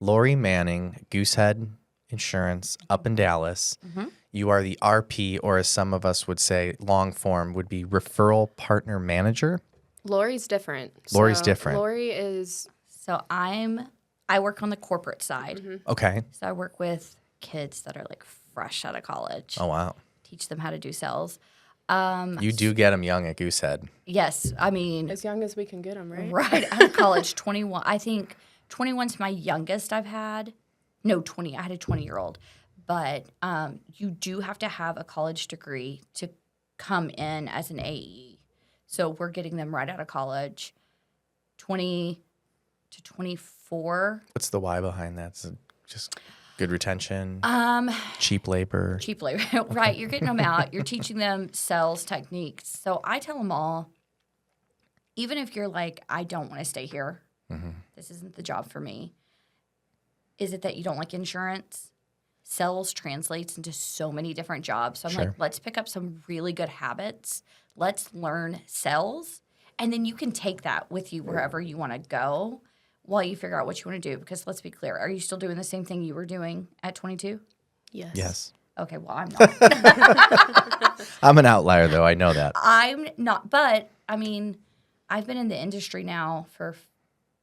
Lori Manning, Goosehead Insurance, up in Dallas. Mm-hmm. You are the RP, or as some of us would say, long form would be referral partner manager. Lori's different. Lori's different. Lori is... So I work on the corporate side. Okay. So I work with kids that are like fresh out of college. Oh, wow. Teach them how to do sales. You do get them young at Goosehead. Yes. I mean, As young as we can get them, right? right out of college, 21. I think 21's my youngest I've had. No, 20. I had a 20-year-old. But you do have to have a college degree to come in as an AE. So we're getting them right out of college, 20 to 24. What's the why behind that? Is it just good retention? Cheap labor? Cheap labor, right? You're getting them out. You're teaching them sales techniques. So I tell them all, even if you're like, I don't want to stay here, this isn't the job for me. Is it that you don't like insurance? Sales translates into so many different jobs. So I'm like, let's pick up some really good habits. Let's learn sales. And then you can take that with you wherever you want to go while you figure out what you want to do. Because let's be clear, are you still doing the same thing you were doing at 22? Yes. Yes. Okay, well, I'm not. I'm an outlier, though. I know that. I'm not. But, I mean, I've been in the industry now for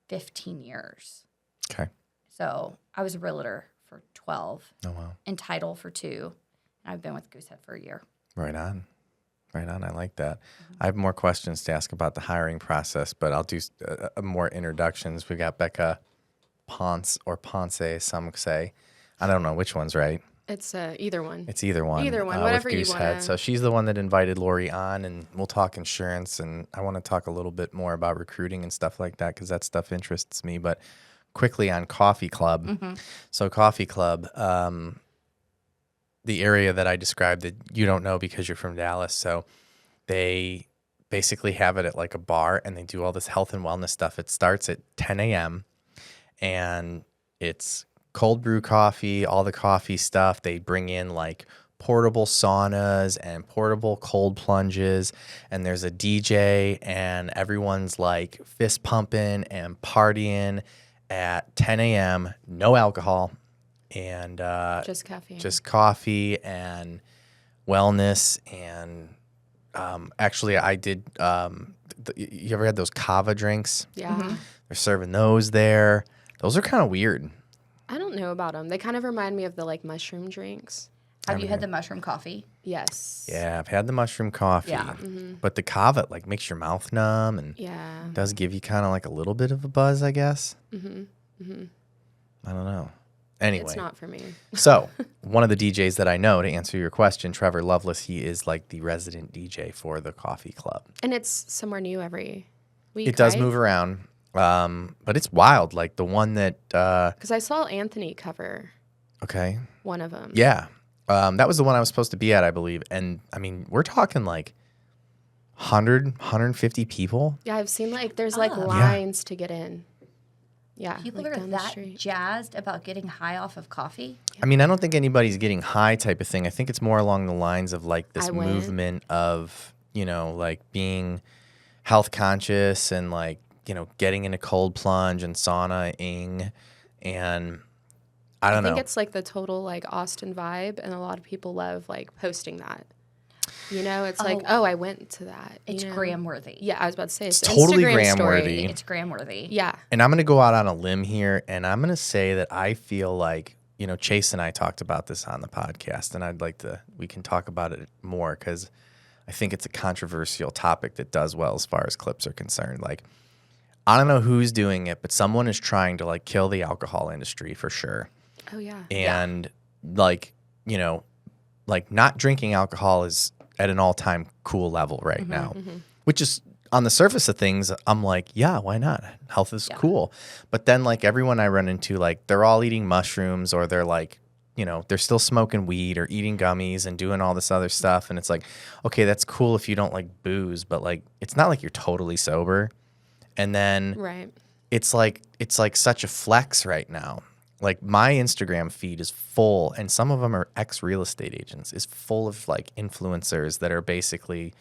15 years. Okay. So I was a realtor for 12. Oh, wow. And title for 2. And I've been with Goosehead for a year. Right on. Right on. I like that. I have more questions to ask about the hiring process, but I'll do more introductions. We got Becca Ponce or Ponce, some say. I don't know which one's right. It's either one. It's either one. Either one, whatever you want to. So she's the one that invited Lori on, and we'll talk insurance, and I want to talk a little bit more about recruiting and stuff like that because that stuff interests me. But quickly on Coffee Club. So Coffee Club, the area that I described that you don't know because you're from Dallas. So they basically have it at like a bar, and they do all this health and wellness stuff. It starts at 10 a.m. and it's cold brew coffee, all the coffee stuff. They bring in like portable saunas and portable cold plunges, and there's a DJ, and everyone's like fist pumping and partying at 10 a.m. No alcohol, and just caffeine. just coffee and wellness. And actually, I did. You ever had those kava drinks? Yeah. They're serving those there. Those are kind of weird. I don't know about them. They kind of remind me of the like mushroom drinks. Have you had the mushroom coffee? Yes. Yeah, I've had the mushroom coffee. Yeah. But the kava like makes your mouth numb and Yeah. does give you kind of like a little bit of a buzz, I guess. I don't know. Anyway, It's not for me. so one of the DJs that I know, to answer your question, Trevor Lovelace, he is like the resident DJ for the Coffee Club. And it's somewhere new every week. It does right? move around, but it's wild. Like the one that Because I saw Anthony cover okay, one of them. yeah, that was the one I was supposed to be at, I believe. And I mean, we're talking like 150 people. Yeah, I've seen like there's like lines to get in. Yeah. People like are down the that street. jazzed about getting high off of coffee. I mean, I don't think anybody's getting high type of thing. I think it's more along the lines of like this I went. movement of, you know, like being health conscious and like, you know, getting in a cold plunge and sauna-ing. And I don't I think know. it's like the total like Austin vibe, and a lot of people love like posting that. You know, it's like, oh, I went to that. It's you know? gram worthy. Yeah, I was about to say It's totally Instagram gram-worthy. story. It's gram worthy. Yeah. And I'm going to go out on a limb here, and I'm going to say that I feel like, you know, Chase and I talked about this on the podcast, and I'd like to, we can talk about it more because I think it's a controversial topic that does well as far as clips are concerned. Like, I don't know who's doing it, but someone is trying to like kill the alcohol industry for sure. Oh, yeah. And like, you know, like not drinking alcohol is at an all-time cool level right now, which is on the surface of things. I'm like, yeah, why not? Health is cool. But then like everyone I run into, like they're all eating mushrooms, or they're like, you know, they're still smoking weed or eating gummies and doing all this other stuff. And it's like, okay, that's cool if you don't like booze, but like, it's not like you're totally sober. And then Right. it's like such a flex right now. Like my Instagram feed is full, and some of them are ex-real estate agents, is full of like influencers that are basically,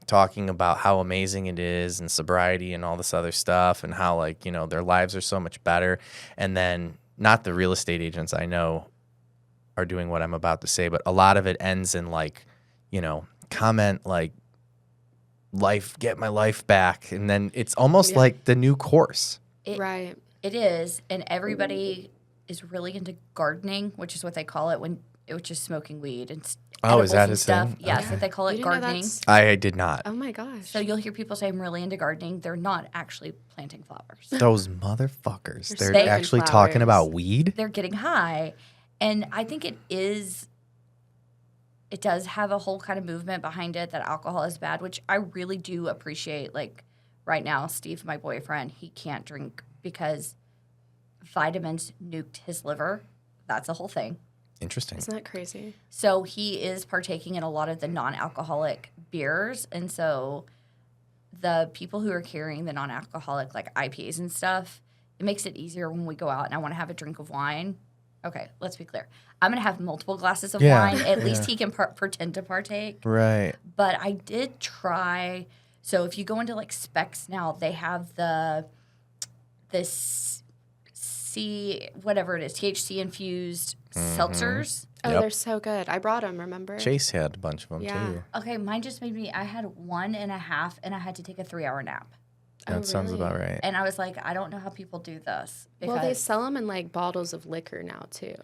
talking about how amazing it is and sobriety and all this other stuff and how like, their lives are so much better. And then not the real estate agents I know are doing what I'm about to say, but a lot of it ends in like, comment like get my life back. And then it's almost like the new course. Right. It is. And everybody is really into gardening, which is what they call it which is smoking weed and Is that and his stuff. thing? Yes, Okay. they call it You didn't know gardening. that's- I did not. Oh my gosh. So you'll hear people say, I'm really into gardening. They're not actually planting flowers. Those motherfuckers. They're smoking actually flowers. talking about weed? They're getting high. And I think it does have a whole kind of movement behind it that alcohol is bad, which I really do appreciate. Like right now, Steve, my boyfriend, he can't drink because vitamins nuked his liver. That's a whole thing. Interesting. Isn't that crazy? So he is partaking in a lot of the non-alcoholic beers. And so the people who are carrying the non-alcoholic like IPAs and stuff, it makes it easier when we go out and I want to have a drink of wine. Okay, let's be clear. I'm going to have multiple glasses of wine. At least he can pretend to partake. Right. But I did try. So if you go into like Specs now, they have this whatever it is, THC infused seltzers. Oh, Yep. they're so good. I brought them, remember? Chase had a bunch of them Yeah. too. Okay, mine just made me, I had 1.5 and I had to take a 3-hour nap. That Oh, sounds really? about right. And I was like, I don't know how people do this. Well, they because- sell them in like bottles of liquor now too.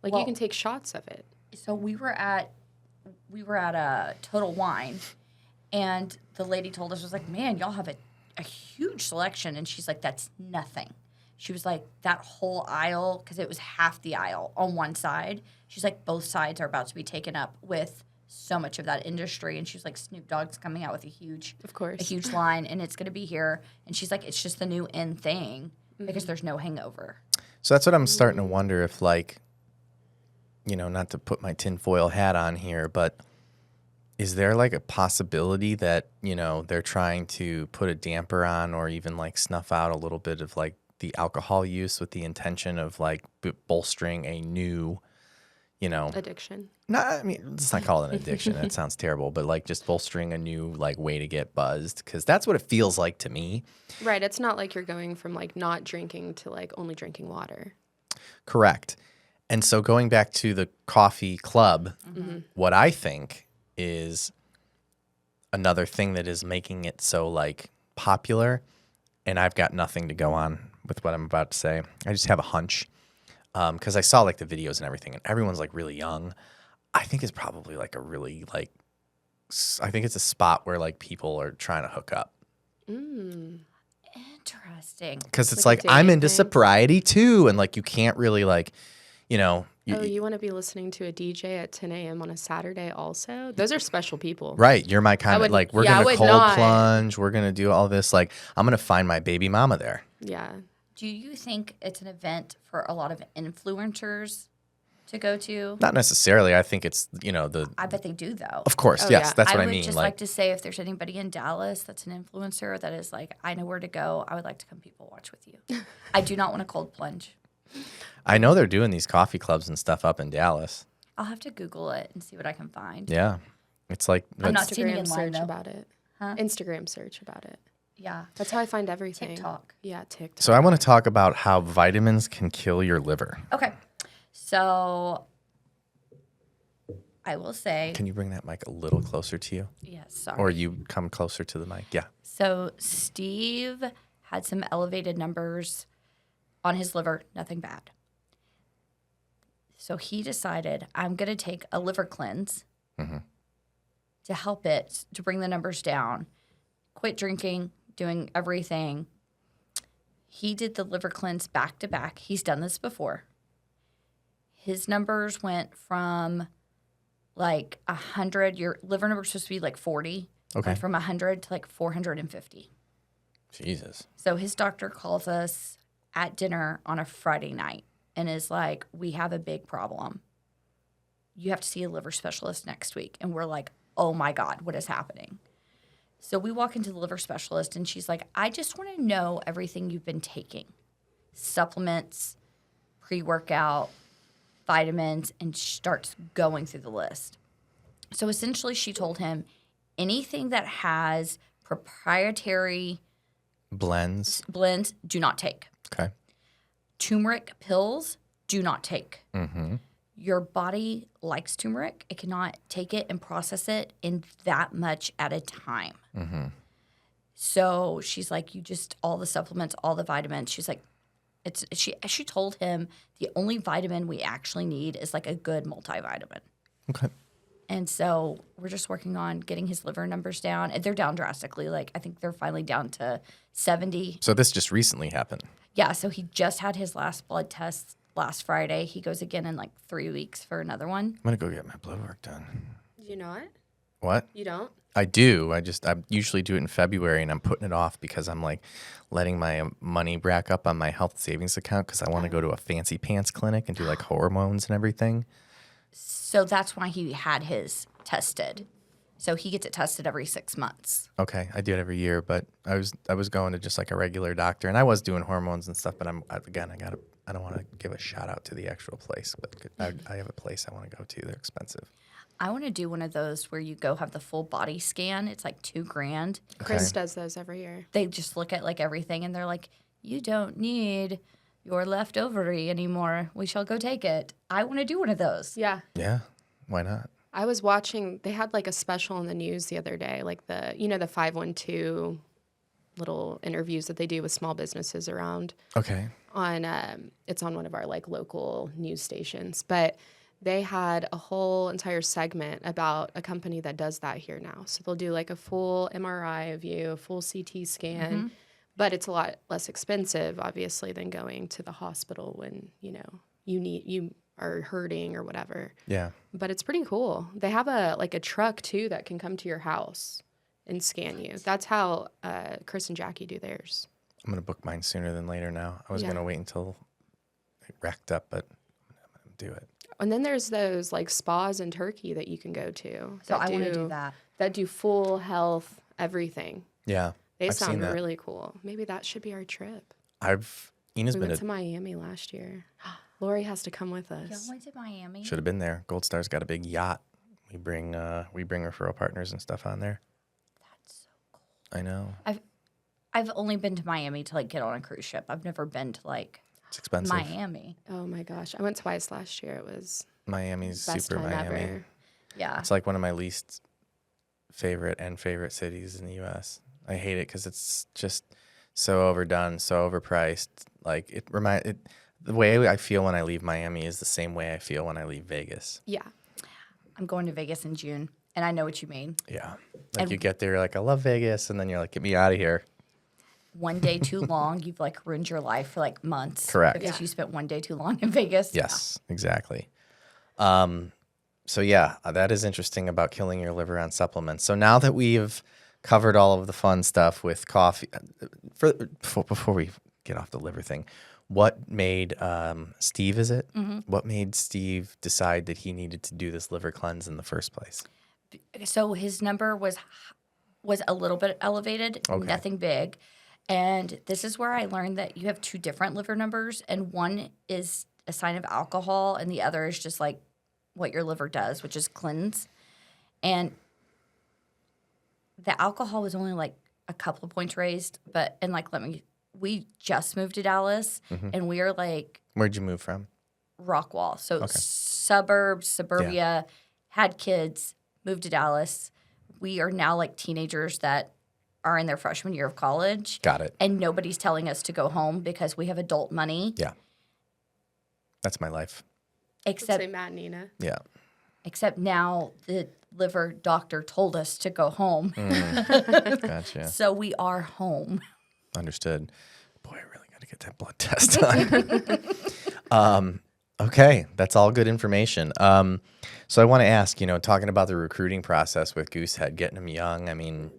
Like Well- you can take shots of it. So we were at a Total Wine, and the lady told us, was like, man, y'all have a huge selection. And she's like, that's nothing. She was like, that whole aisle, because it was half the aisle on one side. She's like, both sides are about to be taken up with so much of that industry. And she's like, Snoop Dogg's coming out with Of course. a huge line, and it's going to be here. And she's like, it's just the new in thing because Mm-hmm. there's no hangover. So that's what I'm starting to wonder if, like, not to put my tinfoil hat on here, but is there like a possibility that, they're trying to put a damper on or even like snuff out a little bit of like the alcohol use with the intention of like bolstering a new, Addiction. let's not call it an addiction. That sounds terrible, but like just bolstering a new like way to get buzzed, because that's what it feels like to me. Right. It's not like you're going from like not drinking to like only drinking water. Correct. And so going back to the coffee club, what I think is another thing that is making it so like popular, and I've got nothing to go on with what I'm about to say. I just have a hunch because I saw like the videos and everything, and everyone's like really young. I think it's probably like a really like, I think it's a spot where like people are trying to hook up. Interesting. Because it's Like like, a I'm dating into thing? sobriety too, and like you can't really like, You want to be listening to a DJ at 10 a.m. on a Saturday also? Those are special people. right, you're my kind of would- like, we're yeah, I gonna would cold not. plunge, we're gonna do all this. Like, I'm gonna find my baby mama there. Yeah. Do you think it's an event for a lot of influencers to go to? Not necessarily. I think it's I bet they do, though. of course, Oh, yes, yeah. that's what I I would mean. just like to say if there's anybody in Dallas that's an influencer that is like, I know where to go, I would like to come people watch with you. I do not want a cold plunge. I know they're doing these coffee clubs and stuff up in Dallas. I'll have to Google it and see what I can find. Yeah, it's like I'm not that's- standing in Instagram line, search though. about it. Huh? Instagram search about it. Yeah. That's how I find everything. TikTok. Yeah, TikTok. So I want to talk about how vitamins can kill your liver. Okay. So I will say, Can you bring that mic a little closer to you, yes, sorry. or you come closer to the mic? Yeah. So Steve had some elevated numbers on his liver, nothing bad. So he decided, I'm going to take a liver cleanse to help it, to bring the numbers down. Quit drinking, doing everything. He did the liver cleanse back to back. He's done this before. His numbers went from like 100. Your liver number is supposed to be like 40. Okay. Went from 100 to like 450. Jesus. So his doctor calls us at dinner on a Friday night and is like, we have a big problem. You have to see a liver specialist next week. And we're like, oh my God, what is happening? So we walk into the liver specialist and she's like, I just want to know everything you've been taking. Supplements, pre-workout, vitamins, and she starts going through the list. So essentially she told him, anything that has proprietary Blends. blends, do not take. Okay. Turmeric pills, do not take. Mm-hmm. Your body likes turmeric. It cannot take it and process it in that much at a time. Mm-hmm. So she's like, you just, all the supplements, all the vitamins. She's like, she told him the only vitamin we actually need is like a good multivitamin. Okay. And so we're just working on getting his liver numbers down. And they're down drastically. Like, I think they're finally down to 70. So this just recently happened. Yeah, so he just had his last blood test last Friday. He goes again in like 3 weeks for another one. I'm gonna go get my blood work done. You not? What? You don't? I do. I usually do it in February, and I'm putting it off because I'm like letting my money rack up on my health savings account because I want to go to a fancy pants clinic and do like hormones and everything. So that's why he had his tested. So he gets it tested every 6 months. Okay, I do it every year, but I was going to just like a regular doctor, and I was doing hormones and stuff. But I don't want to give a shout out to the actual place, but I have a place I want to go to. They're expensive. I want to do one of those where you go have the full body scan. It's like $2,000. Chris does those every year. They just look at like everything and they're like, you don't need your left ovary anymore. We shall go take it. I want to do one of those. Yeah. Yeah, why not? I was watching, they had like a special in the news the other day, like the 512 little interviews that they do with small businesses around Okay. on, it's on one of our like local news stations, but they had a whole entire segment about a company that does that here now. So they'll do like a full MRI of you, a full CT scan, but it's a lot less expensive, obviously, than going to the hospital when, you are hurting or whatever. Yeah. But it's pretty cool. They have a truck too that can come to your house and scan you. That's how Chris and Jackie do theirs. I'm gonna book mine sooner than later now. I was Yeah. gonna wait until it racked up, but I'm gonna do it. And then there's those like spas in Turkey that you can go to. So I want to do that. That do full health everything. Yeah. They I've seen sound that. really cool. Maybe that should be our trip. Ina's We been went to Miami last year. Lori has to come with us. Y'all went to Miami? should have been there. Gold Star's got a big yacht. We bring referral partners and stuff on there. That's so cool. I know. I've only been to Miami to like get on a cruise ship. I've never been to like It's expensive. Miami. Oh my gosh. I went twice last year. It was Miami's best super time Miami. ever. Yeah. It's like one of my least favorite cities in the U.S. I hate it because it's just so overdone, so overpriced. Like the way I feel when I leave Miami is the same way I feel when I leave Vegas. Yeah. I'm going to Vegas in June, and I know what you mean. Yeah. Like And- you get there, you're like, I love Vegas, and then you're like, get me out of here. One day too long, you've like ruined your life for like months. Correct. Because you spent one day too long in Vegas. Yes, exactly. So yeah, that is interesting about killing your liver on supplements. So now that we've covered all of the fun stuff with coffee, before we get off the liver thing, what made Steve? Is it? Mm-hmm. What made Steve decide that he needed to do this liver cleanse in the first place? So his number was a little bit elevated, Okay. nothing big. And this is where I learned that you have two different liver numbers, and one is a sign of alcohol, and the other is just like what your liver does, which is cleanse. And the alcohol was only like a couple of points raised, we just moved to Dallas, and we are like Where'd you move from? Rockwall. So suburbia, had kids, moved to Dallas. We are now like teenagers that are in their freshman year of college. Got it. And nobody's telling us to go home because we have adult money. Yeah. That's my life. Let's Except say Matt and Nina. Yeah. except now the liver doctor told us to go home. Gotcha. So we are home. Understood. Boy, I really got to get that blood test done. Okay, that's all good information. So I want to ask, talking about the recruiting process with Goosehead, getting them young. I mean,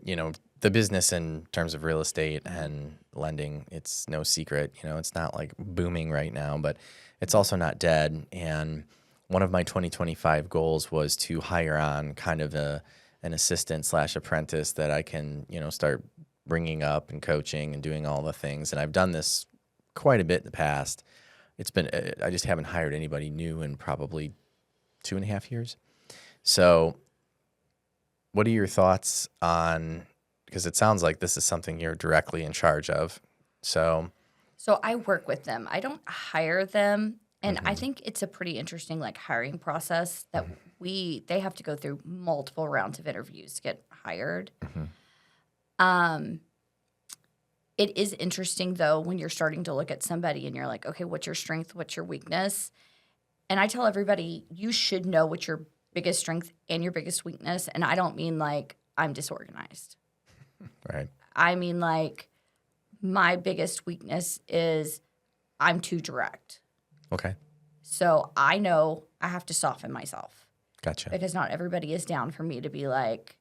the business in terms of real estate and lending, it's no secret. It's not like booming right now, but it's also not dead. And one of my 2025 goals was to hire on kind of an assistant / apprentice that I can, start bringing up and coaching and doing all the things. And I've done this quite a bit in the past. I just haven't hired anybody new in probably 2.5 years. So what are your thoughts on, because it sounds like this is something you're directly in charge of. So I work with them. I don't hire them. And I think it's a pretty interesting like hiring process that they have to go through multiple rounds of interviews to get hired. It is interesting though when you're starting to look at somebody and you're like, okay, what's your strength? What's your weakness? And I tell everybody, you should know what your biggest strength and your biggest weakness. And I don't mean like I'm disorganized. right. I mean like my biggest weakness is I'm too direct. Okay. So I know I have to soften myself Gotcha. because not everybody is down for me to be like,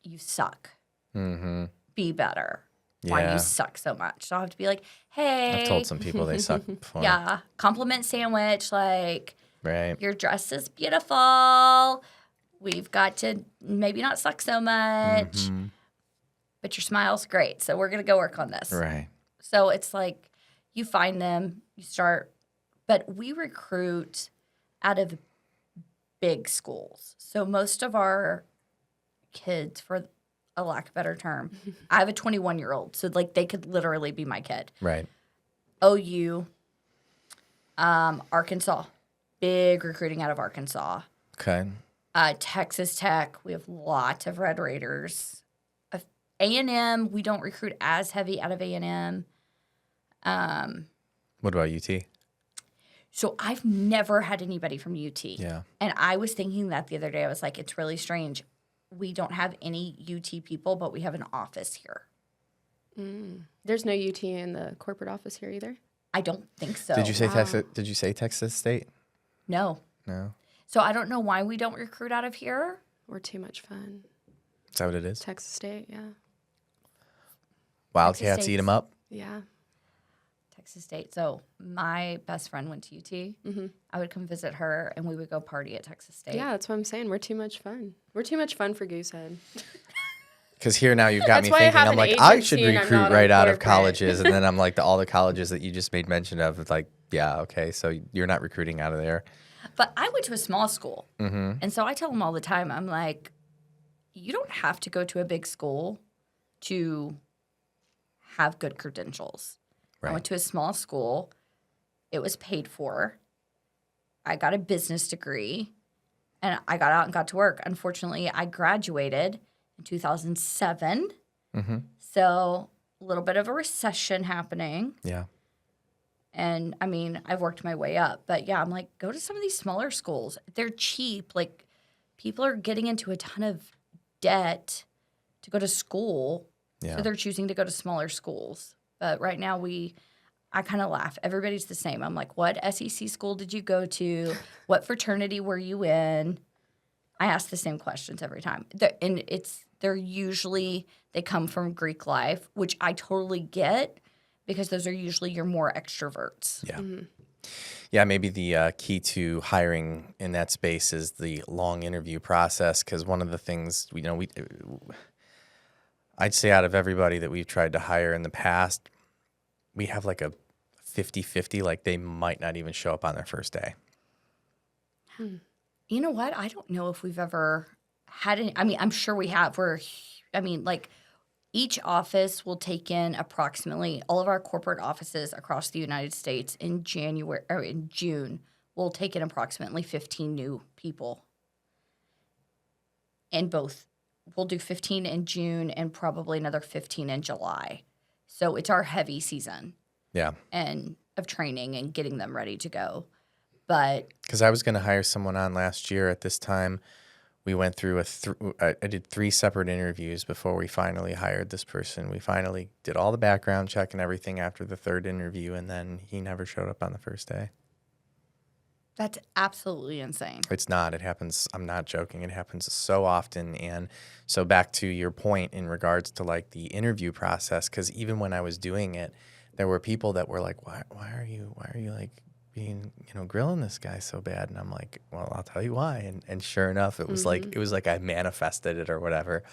you suck. Mm-hmm. Be better. Why do Yeah. you suck so much? So I have to be like, hey. I've told some people they suck before. Yeah. Compliment sandwich. Like, Right. your dress is beautiful. We've got to maybe not suck so much, but your smile's great. So we're going to go work on this. Right. So it's like you find them, you start, but we recruit out of big schools. So most of our kids, for a lack of a better term, I have a 21-year-old. So like they could literally be my kid. Right. OU, Arkansas, big recruiting out of Arkansas. Okay. Texas Tech, we have lots of Red Raiders. A&M, we don't recruit as heavy out of A&M. What about UT? So I've never had anybody from UT. Yeah. And I was thinking that the other day. I was like, it's really strange. We don't have any UT people, but we have an office here. There's no UT in the corporate office here either. I don't think so. Did you say Texas? Did you say Texas State? No. No. So I don't know why we don't recruit out of here. We're too much fun. Is that what it is? Texas State, yeah. Wildcats eat them up. Yeah. Texas State. So my best friend went to UT. I would come visit her, and we would go party at Texas State. Yeah, that's what I'm saying. We're too much fun. We're too much fun for Goosehead. Because here now you've got That's me why I thinking, have I'm an like, I should agency and I'm recruit not right on out of corporate. colleges. And then I'm like, all the colleges that you just made mention of, it's like, yeah, okay, so you're not recruiting out of there. But I went to a small school. And so I tell them all the time, I'm like, you don't have to go to a big school to have good credentials. Right. I went to a small school. It was paid for. I got a business degree, and I got out and got to work. Unfortunately, I graduated in 2007. So a little bit of a recession happening. Yeah. And I mean, I've worked my way up. But yeah, I'm like, go to some of these smaller schools. They're cheap. Like, people are getting into a ton of debt to go to school. Yeah. So they're choosing to go to smaller schools. But right now, I kind of laugh. Everybody's the same. I'm like, what SEC school did you go to? What fraternity were you in? I ask the same questions every time. They're usually, they come from Greek life, which I totally get because those are usually your more extroverts. Yeah. Yeah, maybe the key to hiring in that space is the long interview process, because one of the things, I'd say out of everybody that we've tried to hire in the past, we have like a 50-50, like they might not even show up on their first day. You know what? I don't know if we've ever had any. I mean, I'm sure we have. Like each office will take in approximately, all of our corporate offices across the United States in June will take in approximately 15 new people. And we'll do 15 in June and probably another 15 in July. So it's our heavy season. Yeah. And of training and getting them ready to go. But because I was going to hire someone on last year at this time. We went through I did 3 separate interviews before we finally hired this person. We finally did all the background check and everything after the 3rd interview, and then he never showed up on the first day. that's absolutely insane. It's not. It happens. I'm not joking. It happens so often. And so back to your point in regards to like the interview process, because even when I was doing it, there were people that were like, why are you like being, grilling this guy so bad? And I'm like, well, I'll tell you why. And sure enough, it was like I manifested it or whatever.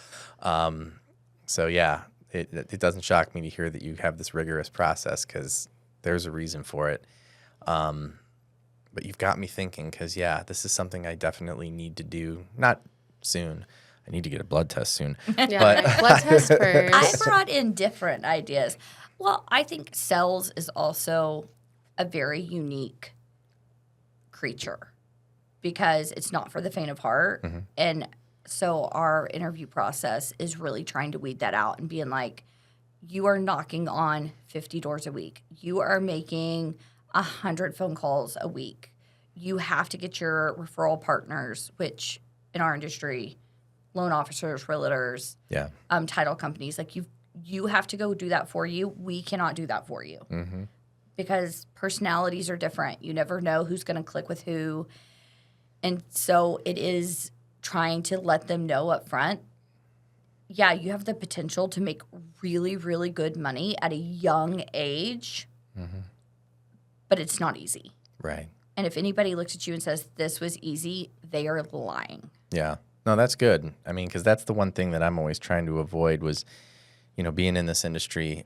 So yeah, it doesn't shock me to hear that you have this rigorous process, because there's a reason for it. But you've got me thinking, because yeah, this is something I definitely need to do. Not soon. I need to get a blood test soon. Yeah, But right. Blood test first. I brought in different ideas. Well, I think sales is also a very unique creature because it's not for the faint of heart. And so our interview process is really trying to weed that out and being like, you are knocking on 50 doors a week. You are making 100 phone calls a week. You have to get your referral partners, which in our industry, loan officers, realtors, yeah. title companies, like you have to go do that for you. We cannot do that for you because personalities are different. You never know who's going to click with who. And so it is trying to let them know up front, yeah, you have the potential to make really, really good money at a young age, but it's not easy. Right. And if anybody looks at you and says this was easy, they are lying. Yeah. No, that's good. I mean, because that's the one thing that I'm always trying to avoid was, being in this industry.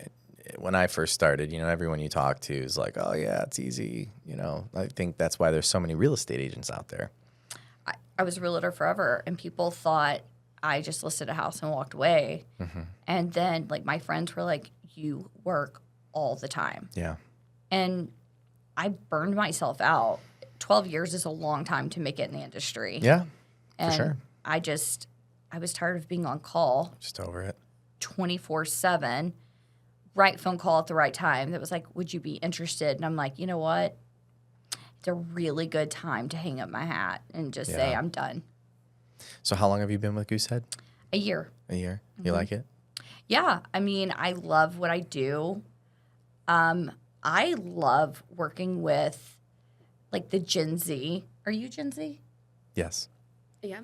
When I first started, everyone you talk to is like, oh, yeah, it's easy. I think that's why there's so many real estate agents out there. I was a realtor forever, and people thought I just listed a house and walked away. And then, like, my friends were like, you work all the time. Yeah. And I burned myself out. 12 years is a long time to make it in the industry. Yeah, and for sure. I was tired of being on call Just over it. 24/7, right phone call at the right time that was like, would you be interested? And I'm like, you know what? It's a really good time to hang up my hat and just say I'm done. So how long have you been with Goosehead? A year. A year. You like it? Yeah. I mean, I love what I do. I love working with, like, the Gen Z. Are you Gen Z? Yes. Yeah.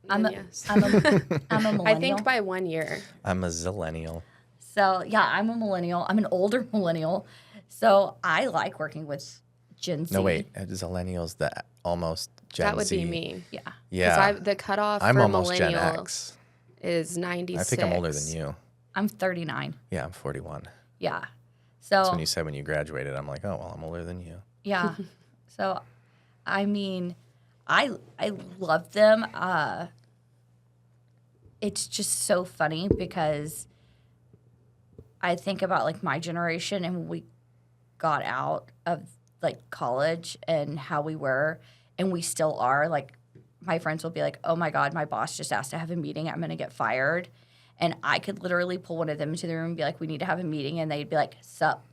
Yes. I'm a millennial. I think by 1 year. I'm a zillennial. So, yeah, I'm a millennial. I'm an older millennial. So I like working with Gen Z. No, wait. Zillennial's the almost Gen Z. That would be me. Yeah. Yeah. The cutoff I'm for almost Gen millennial X. is 96. I think I'm older than you. I'm 39. Yeah, I'm 41. Yeah. So, So when you said when you graduated, I'm like, oh, well, I'm older than you. yeah. So, I mean, I love them. It's just so funny because I think about, like, my generation and when we got out of, like, college and how we were, and we still are. Like, my friends will be like, oh, my God, my boss just asked to have a meeting. I'm going to get fired. And I could literally pull one of them into the room and be like, we need to have a meeting. And they'd be like, sup.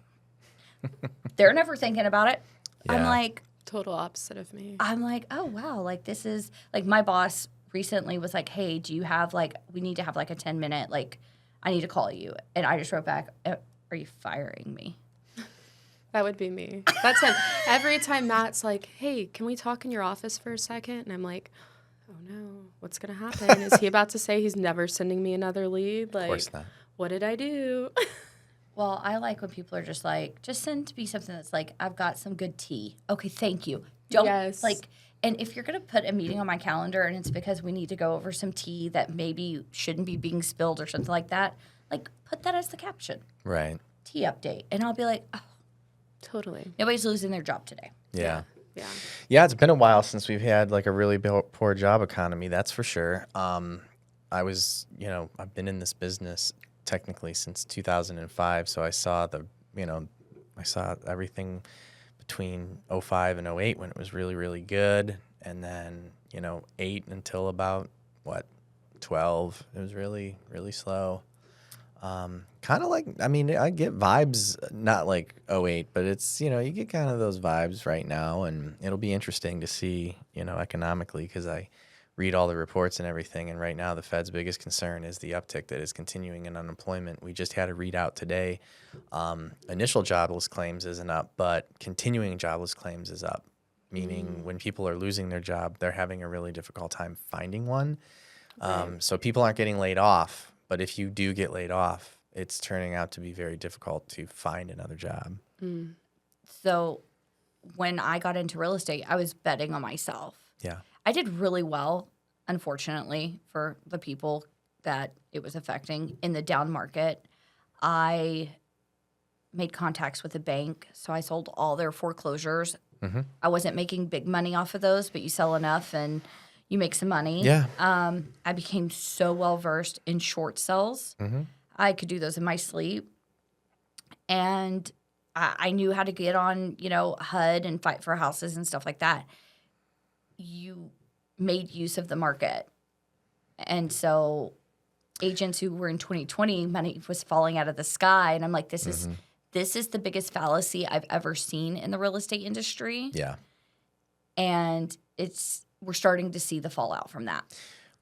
They're never thinking about it. Yeah. Total opposite of me. I'm like, oh, wow. Like, this is, like, my boss recently was like, hey, do you have, like, we need to have, like, a 10-minute, like, I need to call you. And I just wrote back, are you firing me? That would be me. That's like every time Matt's like, hey, can we talk in your office for a second? And I'm like, oh no, what's going to happen? Is he about to say he's never sending me another lead? Like, Of course not. What did I do? Well, I like when people are just like, just send to be something that's like, I've got some good tea. Okay, thank you. Don't, Yes. like, and if you're going to put a meeting on my calendar and it's because we need to go over some tea that maybe shouldn't be being spilled or something like that, like, put that as the caption. Right. Tea update. And I'll be like, oh, Totally. nobody's losing their job today. Yeah. Yeah. Yeah, it's been a while since we've had like a really poor job economy, that's for sure. I was, I've been in this business technically since 2005, so I saw everything between 05 and 08 when it was really, really good, and then, 8 until about, 12, it was really, really slow. Kind of like, I mean, I get vibes, not like 08, but it's, you get kind of those vibes right now, and it'll be interesting to see, economically, because I read all the reports and everything, and right now the Fed's biggest concern is the uptick that is continuing in unemployment. We just had a readout today. Initial jobless claims isn't up, but continuing jobless claims is up, meaning when people are losing their job, they're having a really difficult time finding one. So people aren't getting laid off, but if you do get laid off, it's turning out to be very difficult to find another job. So when I got into real estate, I was betting on myself. Yeah. I did really well, unfortunately, for the people that it was affecting in the down market. I made contacts with the bank, so I sold all their foreclosures. I wasn't making big money off of those, but you sell enough and You make some money. Yeah. I became so well versed in short sales. I could do those in my sleep. And I knew how to get on, HUD and fight for houses and stuff like that. You made use of the market. And so agents who were in 2020, money was falling out of the sky. And I'm like, this is the biggest fallacy I've ever seen in the real estate industry. Yeah. And we're starting to see the fallout from that.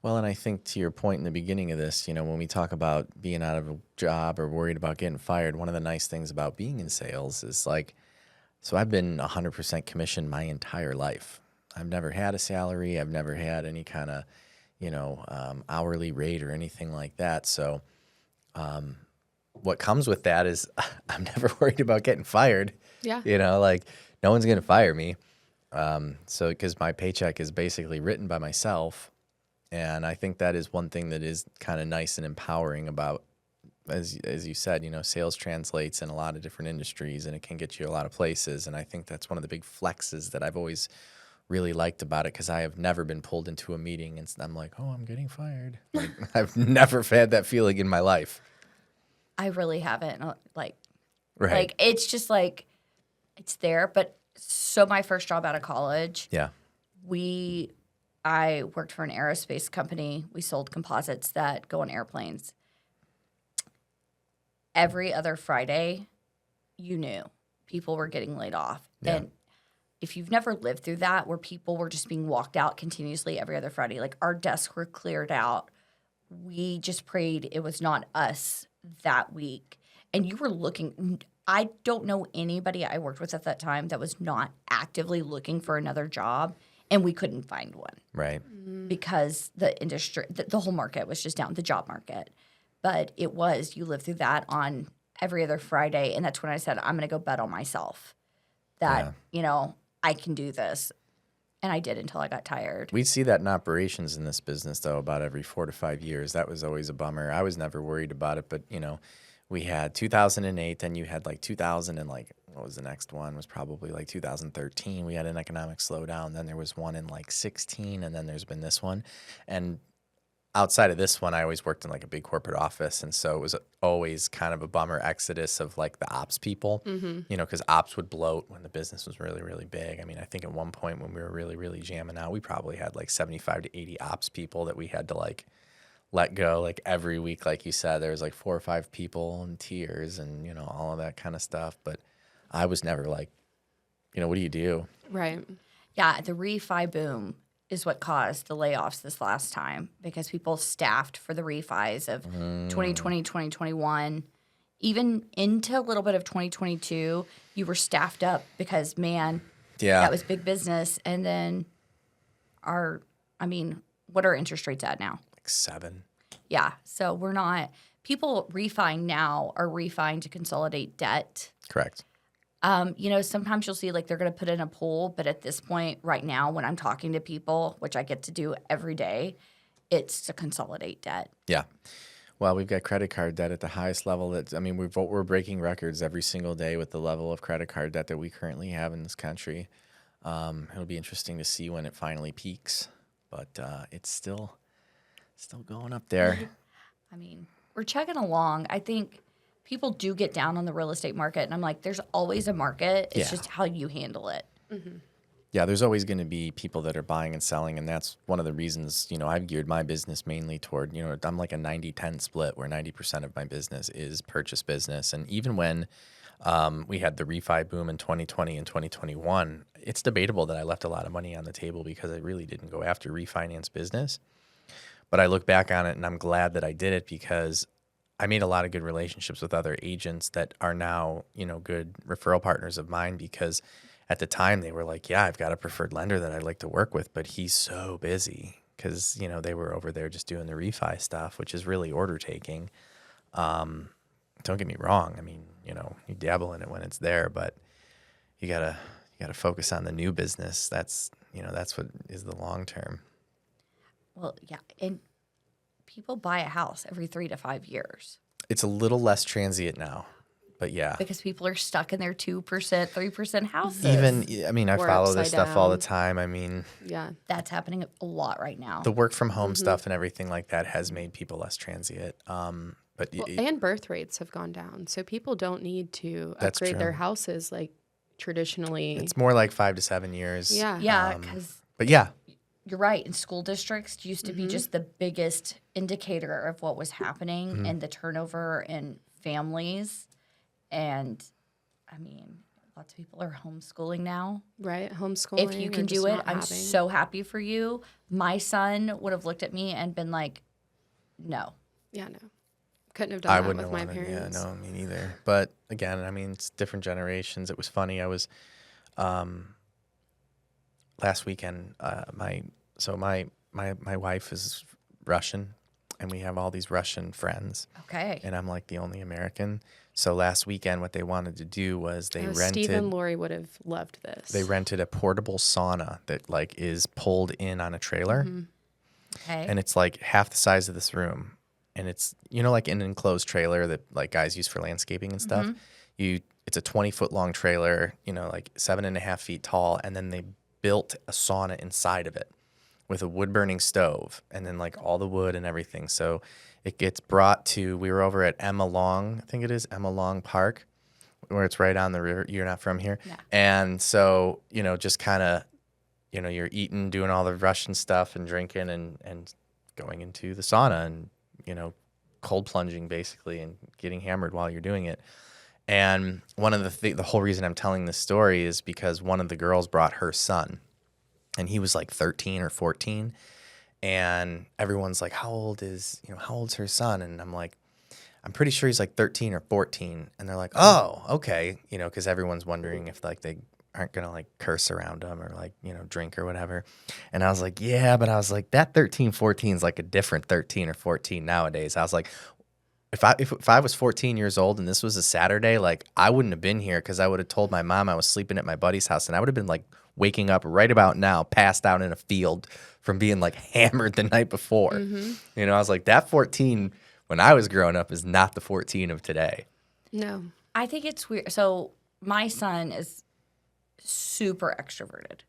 Well, and I think to your point in the beginning of this, when we talk about being out of a job or worried about getting fired, one of the nice things about being in sales is so I've been 100% commission my entire life. I've never had a salary. I've never had any kind of, hourly rate or anything like that. So what comes with that is I'm never worried about getting fired. Yeah. No one's going to fire me. So because my paycheck is basically written by myself. And I think that is one thing that is kind of nice and empowering about, as you said, sales translates in a lot of different industries and it can get you a lot of places. And I think that's one of the big flexes that I've always really liked about it because I have never been pulled into a meeting and I'm like, oh, I'm getting fired. I've never had that feeling in my life. I really haven't. Right. It's just it's there. But so my first job out of college, yeah, I worked for an aerospace company. We sold composites that go on airplanes. Every other Friday, you knew people were getting laid off. Yeah. And if you've never lived through that, where people were just being walked out continuously every other Friday, our desks were cleared out. We just prayed it was not us that week. And you were looking. I don't know anybody I worked with at that time that was not actively looking for another job. And we couldn't find one. Right. Because the industry, the whole market was just down, the job market. But you lived through that on every other Friday. And that's when I said, I'm going to go bet on myself that, I can do this. And I did until I got tired. We see that in operations in this business, though, about every 4 to 5 years. That was always a bummer. I was never worried about it. But, we had 2008, then you had 2000 and what was the next one? Was probably 2013. We had an economic slowdown. Then there was one in 16, and then there's been this one. And outside of this one, I always worked in a big corporate office, and so it was always kind of a bummer exodus of the ops people, because ops would bloat when the business was really, really big. I mean, I think at one point when we were really, really jamming out, we probably had 75 to 80 ops people that we had to let go every week. Like you said, there was 4 or 5 people in tiers and, all of that kind of stuff. But I was never what do you do? Right. Yeah, the refi boom is what caused the layoffs this last time because people staffed for the refis of 2020, 2021. Even into a little bit of 2022, you were staffed up because, man, that was big business. And then what are interest rates at now? 7. Yeah. So we're not – people refining now are refining to consolidate debt. Correct. Sometimes you'll see they're going to put in a pool, but at this point right now when I'm talking to people, which I get to do every day, it's to consolidate debt. Yeah. Well, we've got credit card debt at the highest level. We're breaking records every single day with the level of credit card debt that we currently have in this country. It'll be interesting to see when it finally peaks, but it's still going up there. We're chugging along. I think people do get down on the real estate market, and I'm like, there's always a market. It's just how you handle it. Mm-hmm. Yeah, there's always going to be people that are buying and selling, and that's one of the reasons, I've geared my business mainly toward, I'm like a 90-10 split where 90% of my business is purchase business. And even when we had the refi boom in 2020 and 2021, it's debatable that I left a lot of money on the table because I really didn't go after refinance business. But I look back on it, and I'm glad that I did it because I made a lot of good relationships with other agents that are now, good referral partners of mine because at the time they were like, yeah, I've got a preferred lender that I'd like to work with, but he's so busy because, they were over there just doing the refi stuff, which is really order taking. Don't get me wrong. You dabble in it when it's there, but you gotta focus on the new business. That's what is the long term. Well, yeah, and people buy a house every 3 to 5 years. It's a little less transient now, But yeah. because people are stuck in their 2%, 3% houses. Even, I mean, I Or follow this upside stuff all the down. time. I mean, Yeah. That's happening a lot right now. the work from home stuff and everything like that has made people less transient. But Well, and birth rates have gone down. So people don't need to That's upgrade their true. houses like traditionally. it's more like 5 to 7 years. Yeah. Yeah, because But yeah, you're right. And school districts used to be just the biggest indicator of what was happening and the turnover in families. And I mean, lots of people are homeschooling now. Right. Homeschooling. If you or can just do it, not I'm having. so happy for you. My son would have looked at me and been like, no. Yeah, no. Couldn't have done I that wouldn't with have my wanted. parents. Yeah, no, me neither. But again, I mean, it's different generations. It was funny. I was last weekend. My wife is Russian, and we have all these Russian friends, Okay. and I'm like the only American. So last weekend, what they wanted to do was they rented. Steve and Lori would have loved this. They rented a portable sauna that like is pulled in on a trailer, Okay. and it's like half the size of this room, and it's like an enclosed trailer that like guys use for landscaping and stuff. It's a 20-foot long trailer, like 7.5 feet tall, and then they built a sauna inside of it with a wood burning stove, and then like all the wood and everything. So it gets brought to. We were over at Emma Long, I think it is Emma Long Park, where it's right on the river. You're not from here, Yeah. and so just kind of. You're eating, doing all the Russian stuff and drinking and going into the sauna and, cold plunging basically and getting hammered while you're doing it. And one of the whole reason I'm telling this story is because one of the girls brought her son and he was like 13 or 14. And everyone's like, how old's her son? And I'm like, I'm pretty sure he's like 13 or 14. And they're like, oh, okay. Because everyone's wondering if like they aren't going to like curse around them or like, drink or whatever. And I was like, yeah, but I was like, that 13, 14 is like a different 13 or 14 nowadays. I was like, if I was 14 years old and this was a Saturday, like I wouldn't have been here because I would have told my mom I was sleeping at my buddy's house and I would have been like waking up right about now, passed out in a field from being like hammered the night before. I was like, that 14 when I was growing up is not the 14 of today. No. I think it's weird. So my son is super extroverted.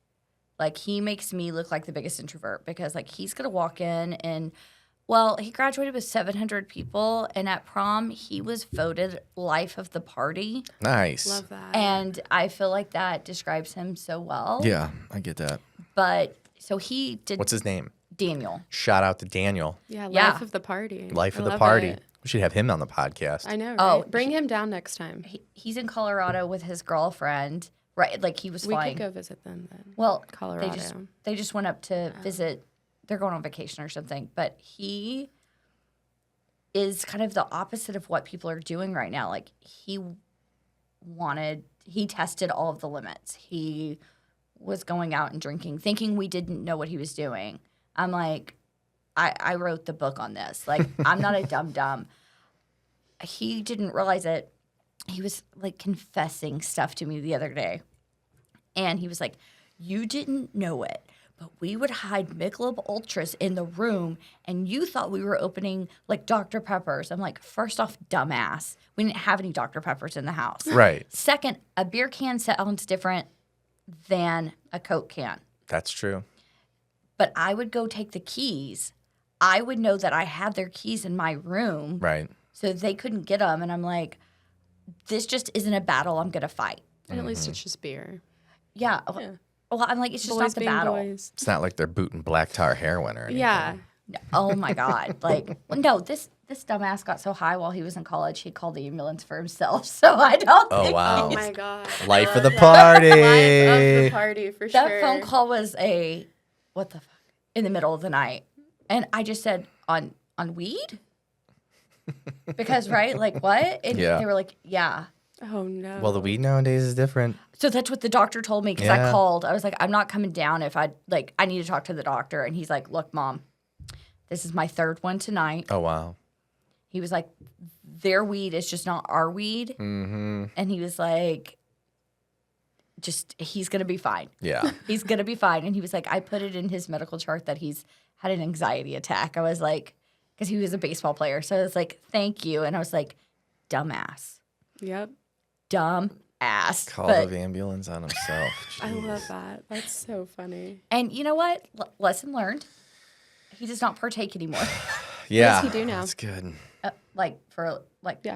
Like he makes me look like the biggest introvert because like he's gonna walk in and he graduated with 700 people and at prom he was voted life of the party. Nice. Love that. And I feel like that describes him so well. Yeah, I get that. But so he did. What's his name? Daniel. Shout out to Daniel. Yeah, Yeah. life of the party. Life I of the love party. it. We should have him on the podcast. I know, right? Oh, Bring him down next time. He's in Colorado with his girlfriend. Right, like he was We flying. could go visit them then. Well, Colorado. They just went up to visit. They're going on vacation or something. But he is kind of the opposite of what people are doing right now. Like he tested all of the limits. He was going out and drinking, thinking we didn't know what he was doing. I'm like, I wrote the book on this. Like I'm not a dum-dum. He didn't realize it. He was like confessing stuff to me the other day. And he was like, you didn't know it, but we would hide Michelob Ultras in the room and you thought we were opening like Dr. Peppers. I'm like, first off, dumbass. We didn't have any Dr. Peppers in the house. Right. Second, a beer can sounds different than a Coke can. That's true. But I would go take the keys. I would know that I had their keys in my room. Right. So they couldn't get them. And I'm like, this just isn't a battle I'm going to fight. And at least it's just beer. Yeah. Yeah. Well, I'm like, it's just Boys not the being battle. boys. It's not like they're booting black tar heroin or anything. Yeah. Oh my God. Like, no, this dumbass got so high while he was in college, he called the ambulance for himself. So I don't Oh, think wow. Oh he's- my God. Life of the Life party. of the party for that sure. phone call was a, what the fuck, in the middle of the night. And I just said, on weed? Because, right? Like, what? And Yeah. they were like, yeah. Oh no. Well, the weed nowadays is different. So that's what the doctor told me because Yeah. I called. I was like, I'm not coming down if I need to talk to the doctor. And he's like, look, Mom, this is my third one tonight. Oh, wow. He was like, their weed is just not our weed. Mm-hmm. And he was like, he's going to be fine. Yeah. He's going to be fine. And he was like, I put it in his medical chart that he's had an anxiety attack. I was like, because he was a baseball player. So I was like, thank you. And I was like, dumbass. Yep. dumb ass. Called the ambulance on himself. I love that. That's so funny. And you know what? Lesson learned. He does not partake anymore. Yeah. What does he do now? That's good. Yeah,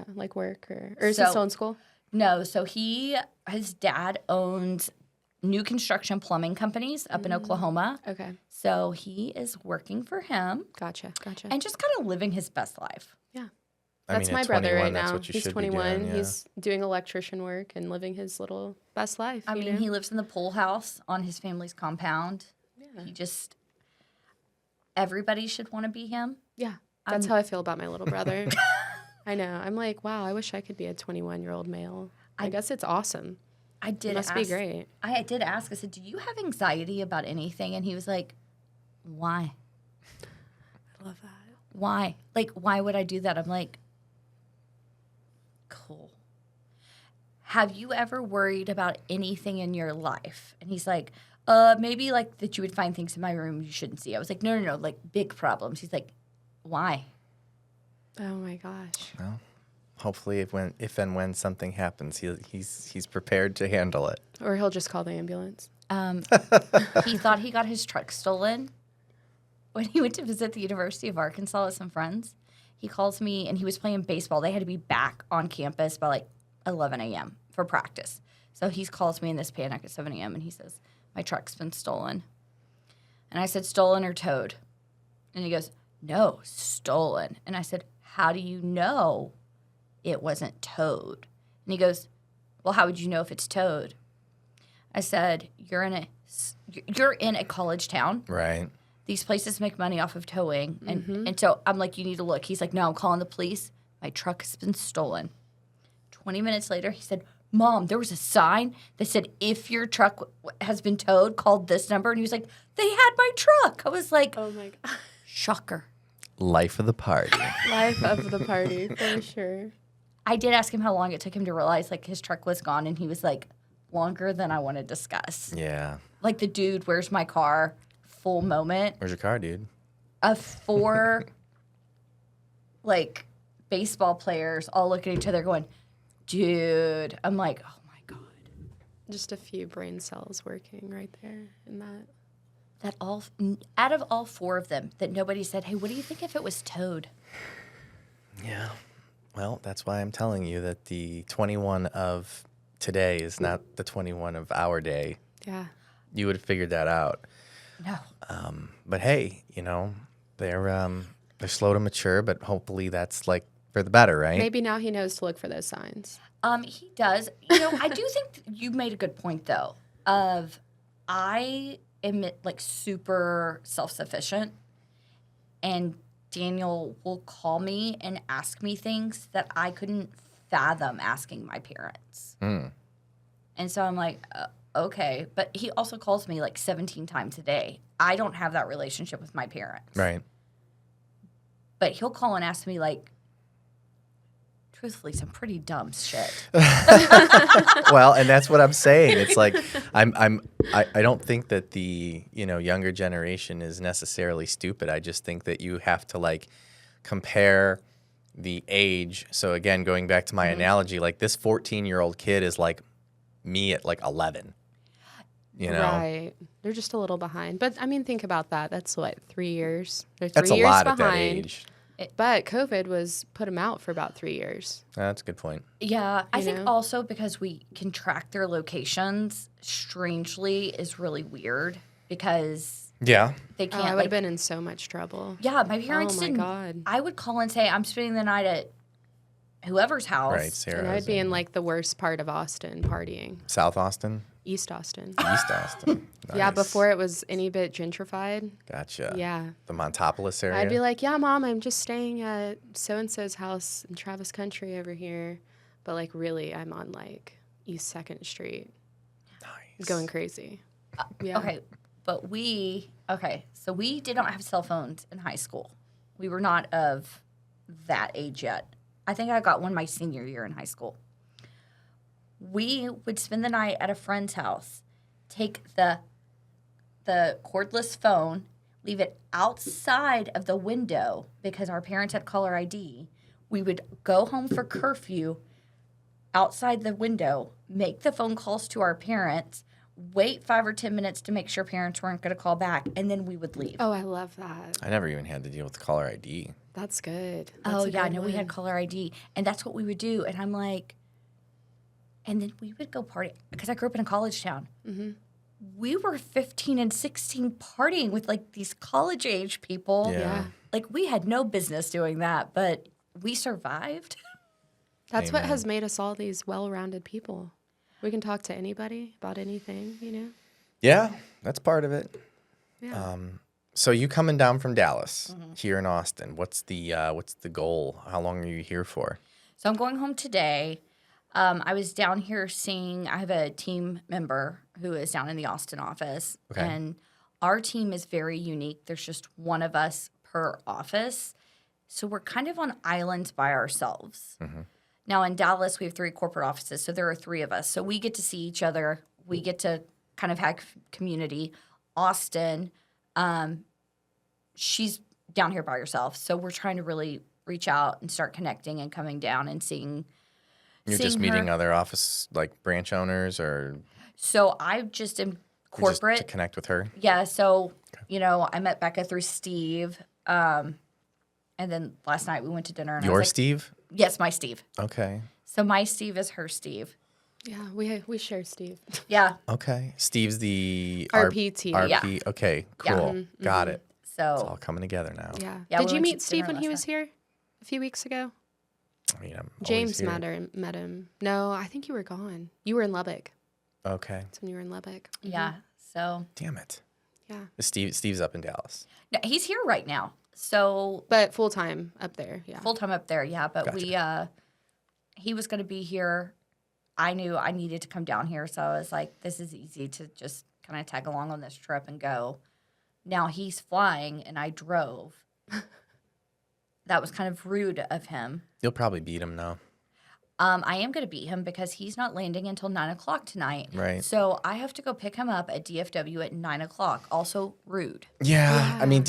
like work or is he still in school? No, so his dad owns new construction plumbing companies up in Oklahoma. Okay. So he is working for him Gotcha. and just kind of living his best life. Yeah. I That's mean, my at brother 21, right that's now. what you He's should be 21. doing, yeah. He's doing electrician work and living his little best life. I you mean, know? he lives in the pool house on his family's compound. Yeah. Everybody should want to be him. Yeah. That's how I feel about my little brother. I know. I'm like, wow, I wish I could be a 21-year-old male. I guess it's awesome. It must be great. I did ask. I said, "Do you have anxiety about anything?" And he was like, "Why? I love that. Why? Like, why would I do that?" I'm like, "Cool. Have you ever worried about anything in your life?" And he's like, maybe like that you would find things in my room you shouldn't see." I was like, no, like big problems. He's like, "Why?" Oh my gosh. Well, hopefully, if and when something happens, he's prepared to handle it. Or he'll just call the ambulance. He thought he got his truck stolen when he went to visit the University of Arkansas with some friends. He calls me, and he was playing baseball. They had to be back on campus by like 11 a.m. for practice. So he calls me in this panic at 7 a.m., and he says, "My truck's been stolen." And I said, "Stolen or towed?" And he goes, "No, stolen." And I said, "How do you know it wasn't towed?" And he goes, "Well, how would you know if it's towed?" I said, you're in a college town. Right. These places make money off of towing. And so I'm like, "You need to look." He's like, "No, I'm calling the police. My truck has been stolen." 20 minutes later, he said, "Mom, there was a sign that said, if your truck has been towed, call this number." And he was like, "They had my truck." I was like, Oh my God. shocker. Life of the party. Life of the party, for sure. I did ask him how long it took him to realize like his truck was gone. And he was like, longer than I want to discuss. Yeah. Like the dude, "Where's my car?" Full moment. Where's your car, dude? Of 4 like baseball players all looking at each other going, "Dude." I'm like, oh my God. Just a few brain cells working right there in that. Out of all 4 of them, that nobody said, "Hey, what do you think if it was towed?" Yeah. Well, that's why I'm telling you that the 21 of today is not the 21 of our day. Yeah. You would have figured that out. No. But hey, they're slow to mature, but hopefully that's like for the better, right? Maybe now he knows to look for those signs. He does. I do think you made a good point though. I am like super self-sufficient, and Daniel will call me and ask me things that I couldn't fathom asking my parents. And so I'm like, okay. But he also calls me like 17 times a day. I don't have that relationship with my parents. Right. But he'll call and ask me like, truthfully, some pretty dumb shit. Well, and that's what I'm saying. It's like I don't think that the younger generation is necessarily stupid. I just think that you have to like compare the age. So again, going back to my analogy, like this 14-year-old kid is like me at like 11. Right. They're just a little behind. But I mean, think about that. That's what, 3 years? They're 3 That's a years lot behind. at that age. But COVID put them out for about 3 years. That's a good point. Yeah, I think know? also because we can track their locations, strangely, is really weird because Yeah. they Oh, can't. I would like, have been in so much trouble. yeah, my parents Oh my didn't. God. I would call and say, "I'm spending the night at whoever's house." Right. Sarah. And I'd be in like the worst part of Austin partying. South Austin, East Austin. East Austin. Yeah, Nice. before it was any bit gentrified. Gotcha. Yeah. The Montopolis area. I'd be like, "Yeah, Mom, I'm just staying at so-and-so's house in Travis Country over here." But like really, I'm on like East 2nd Street nice. going crazy. Yeah. Okay, but so we did not have cell phones in high school. We were not of that age yet. I think I got one my senior year in high school. We would spend the night at a friend's house, take the cordless phone, leave it outside of the window because our parents had caller ID. We would go home for curfew, outside the window, make the phone calls to our parents, wait 5 or 10 minutes to make sure parents weren't going to call back, and then we would leave. Oh, I love that. I never even had to deal with the caller ID. That's good. Oh, That's a yeah, good no, we had one. caller ID. And that's what we would do. And I'm like, and then we would go party. Because I grew up in a college town. Mm-hmm. We were 15 and 16 partying with like these college age people. Yeah. Like we had no business doing that, but we survived. That's what Amen. has made us all these well-rounded people. We can talk to anybody about anything, you know? Yeah, that's part of it. Yeah. So you coming down from Dallas here in Austin? What's the goal? How long are you here for? So I'm going home today. I was down here seeing, I have a team member who is down in the Austin office. Okay. And our team is very unique. There's just one of us per office. So we're kind of on islands by ourselves. Now in Dallas, we have 3 corporate offices. So there are 3 of us. So we get to see each other. We get to kind of have community. Austin, she's down here by herself. So we're trying to really reach out and start connecting and coming down and seeing. You're seeing just her. meeting other office like branch owners, or So I just am just to corporate. connect with her? Yeah. So, I met Becca through Steve. And then last night we went to dinner. And I Your was like, Steve? yes, my Steve. Okay. So my Steve is her Steve. Yeah, we share Steve. Yeah. Okay. Steve's the RPT. RP. Yeah. Okay. Yeah. Cool. Got it. It's all So coming together now. Yeah. Yeah, Did we you went to meet Steve dinner when he last was here a few weeks ago? I mean, I'm always James here. met him. No, I think you were gone. You were in Lubbock. Okay. That's when you were in Lubbock. yeah. So Damn it. Yeah. Steve's up in Dallas. no, he's here right now. So But full time up there. Yeah. full time up there. Yeah. But Gotcha. he was going to be here. I knew I needed to come down here. So I was like, this is easy to just kind of tag along on this trip and go. Now he's flying and I drove. That was kind of rude of him. You'll probably beat him though. I am going to beat him because he's not landing until 9 o'clock tonight. Right. So I have to go pick him up at DFW at 9 o'clock. Also rude. Yeah. I mean,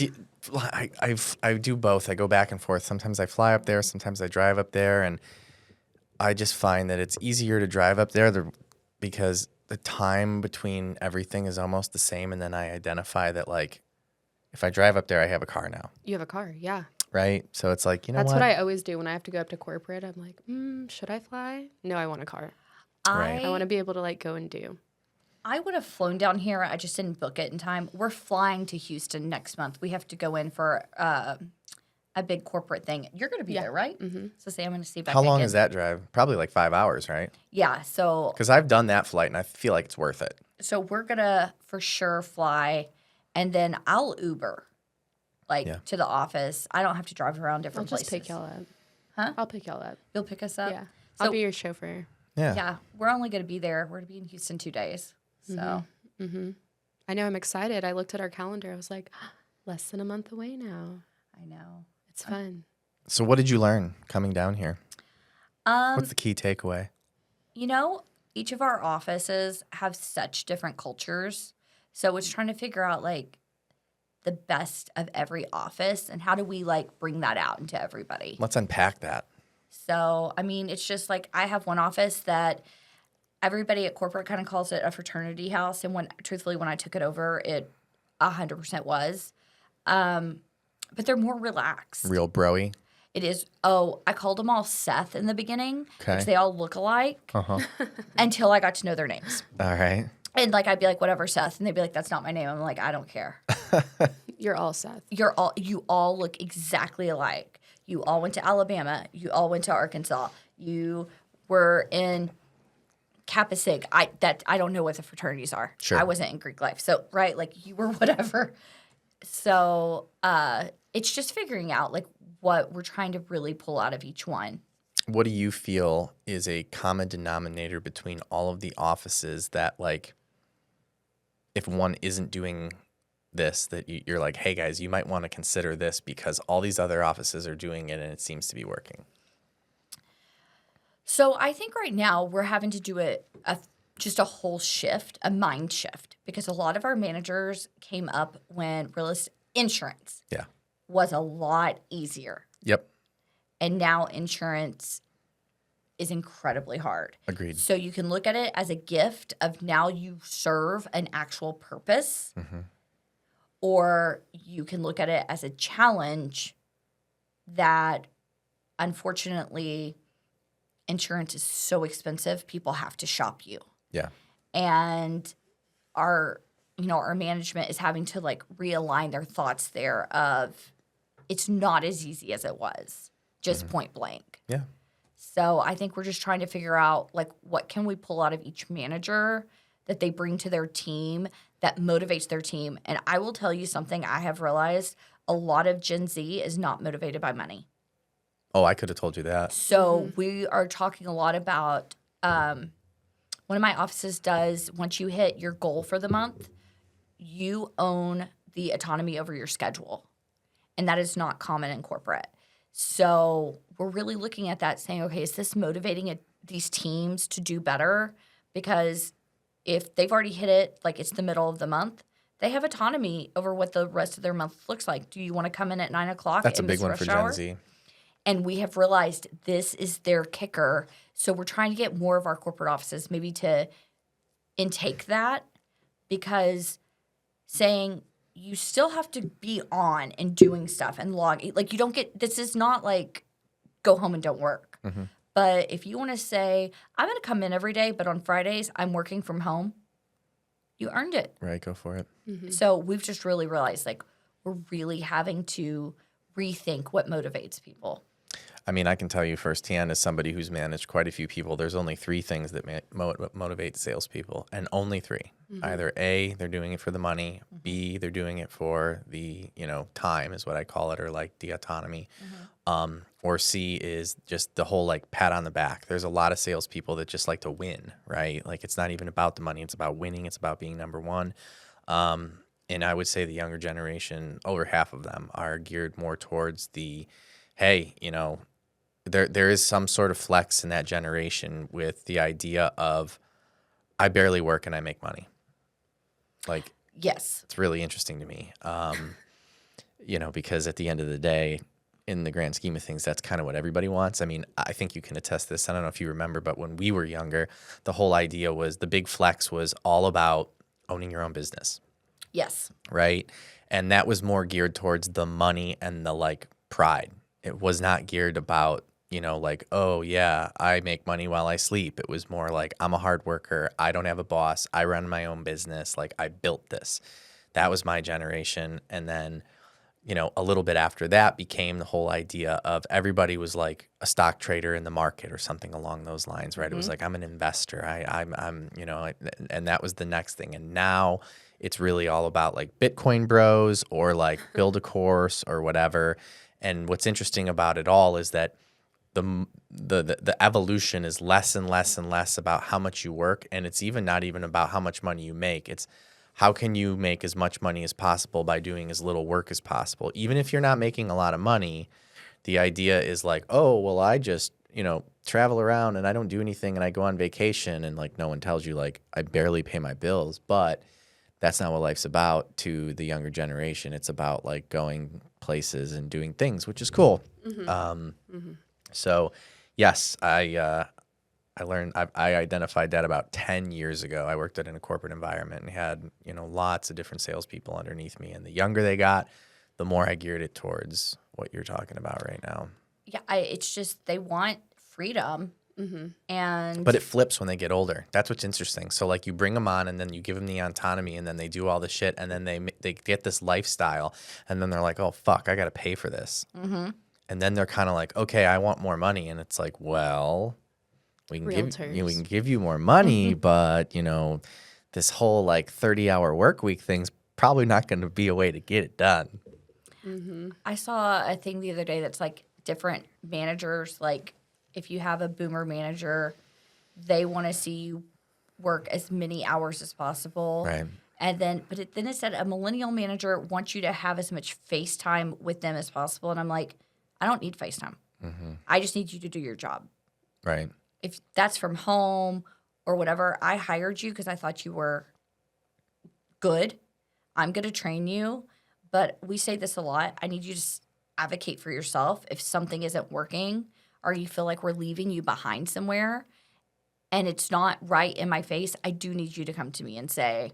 I do both. I go back and forth. Sometimes I fly up there. Sometimes I drive up there, and I just find that it's easier to drive up there because the time between everything is almost the same, and then I identify that like if I drive up there, I have a car now. You have a car. Yeah. Right. So it's like, That's what I always do when I have to go up to corporate. I'm like, should I fly? No, I want a car. Right. I want to be able to like go and do. I would have flown down here. I just didn't book it in time. We're flying to Houston next month. We have to go in for a big corporate thing. You're going to be there, right? Mm-hmm. So say I'm going to see Becca How long again. is that drive? Probably like 5 hours, right? Yeah. So Because I've done that flight, and I feel like it's worth it. we're going to for sure fly, and then I'll Uber, Yeah. to the office. I don't have to drive around I'll different just places. pick y'all up. Huh? I'll pick y'all up. You'll pick us up? Yeah. So, I'll be your chauffeur. Yeah. yeah, we're only going to be there. We're going to be in Houston 2 days. So I know. I'm excited. I looked at our calendar. I was like, less than a month away now. I know. It's fun. So what did you learn coming down here? What's the key takeaway? Each of our offices have such different cultures. So it's trying to figure out the best of every office and how do we bring that out into everybody. Let's unpack that. So, I mean, it's just I have one office that everybody at corporate kind of calls it a fraternity house. And truthfully, when I took it over, it 100% was. But they're more relaxed. Real broy. It is. Oh, I called them all Seth in the beginning Okay. because they all look alike Uh-huh. until I got to know their names. All right. And I'd be like, whatever, Seth. And they'd be like, that's not my name. I'm like, I don't care. You're all Seth. You all look exactly alike. You all went to Alabama. You all went to Arkansas. You were in Kappa Sig. I don't know what the fraternities are. Sure. I wasn't in Greek life. So, right, you were whatever. So, it's just figuring out what we're trying to really pull out of each one. What do you feel is a common denominator between all of the offices that if one isn't doing this, that you're like, hey guys, you might want to consider this because all these other offices are doing it and it seems to be working? So I think right now we're having to do just a whole shift, a mind shift, because a lot of our managers came up when real estate insurance Yeah. was a lot easier. Yep. And now insurance is incredibly hard. Agreed. So you can look at it as a gift of now you serve an actual purpose, or you can look at it as a challenge that, unfortunately, insurance is so expensive, people have to shop you. Yeah. And our management is having to like realign their thoughts there of it's not as easy as it was, just point blank. Yeah. So I think we're just trying to figure out like what can we pull out of each manager that they bring to their team that motivates their team. And I will tell you something I have realized, a lot of Gen Z is not motivated by money. Oh, I could have told you that. So we are talking a lot about one of my offices does, once you hit your goal for the month, you own the autonomy over your schedule. And that is not common in corporate. So we're really looking at that saying, okay, is this motivating these teams to do better? Because if they've already hit it, like it's the middle of the month, they have autonomy over what the rest of their month looks like. Do you want to come in at 9 o'clock? That's a big one for Gen Z. And we have realized this is their kicker. So we're trying to get more of our corporate offices maybe to intake that, because saying you still have to be on and doing stuff and logging. Like you don't get – this is not like go home and don't work. But if you want to say I'm going to come in every day, but on Fridays I'm working from home, you earned it. Right, go for it. So we've just really realized like we're really having to rethink what motivates people. I mean, I can tell you firsthand as somebody who's managed quite a few people, there's only three things that motivate salespeople, and only three. Either A, they're doing it for the money. B, they're doing it for the, time is what I call it, or like the autonomy. Or C is just the whole like pat on the back. There's a lot of salespeople that just like to win, right? Like it's not even about the money. It's about winning. It's about being number one. And I would say the younger generation, over half of them are geared more towards the, hey, there is some sort of flex in that generation with the idea of I barely work and I make money. Like, yes, it's really interesting to me, because at the end of the day, in the grand scheme of things, that's kind of what everybody wants. I mean, I think you can attest to this. I don't know if you remember, but when we were younger, the whole idea was the big flex was all about owning your own business. Yes. Right. And that was more geared towards the money and the like pride. It was not geared about, like, oh yeah, I make money while I sleep. It was more like I'm a hard worker. I don't have a boss. I run my own business. Like I built this. That was my generation. And then, a little bit after that became the whole idea of everybody was like a stock trader in the market or something along those lines, right? It was like, I'm an investor. I'm and that was the next thing. And now it's really all about like Bitcoin bros or like build a course or whatever. And what's interesting about it all is that the evolution is less and less and less about how much you work, and it's not even about how much money you make. It's how can you make as much money as possible by doing as little work as possible. Even if you're not making a lot of money, the idea is like, oh, well, I just, travel around and I don't do anything and I go on vacation, and like no one tells you like I barely pay my bills. But that's not what life's about to the younger generation. It's about like going places and doing things, which is cool. So yes, I learned, I identified that about 10 years ago. I worked in a corporate environment and had, lots of different salespeople underneath me. And the younger they got, the more I geared it towards what you're talking about right now. Yeah, it's just they want freedom. But it flips when they get older. That's what's interesting. So like you bring them on and then you give them the autonomy and then they do all the shit and then they get this lifestyle and then they're like, oh, fuck, I got to pay for this. And then they're kind of like, okay, I want more money. And it's like, well, we can give you more money, but, this whole like 30-hour work week thing's probably not going to be a way to get it done. I saw a thing the other day that's like different managers, like if you have a boomer manager, they want to see you work as many hours as possible. Right. And then, then it said a millennial manager wants you to have as much face time with them as possible. And I'm like, I don't need FaceTime. I just need you to do your job. Right. If that's from home or whatever, I hired you because I thought you were good. I'm going to train you. But we say this a lot. I need you to advocate for yourself. If something isn't working, or you feel like we're leaving you behind somewhere and it's not right in my face, I do need you to come to me and say,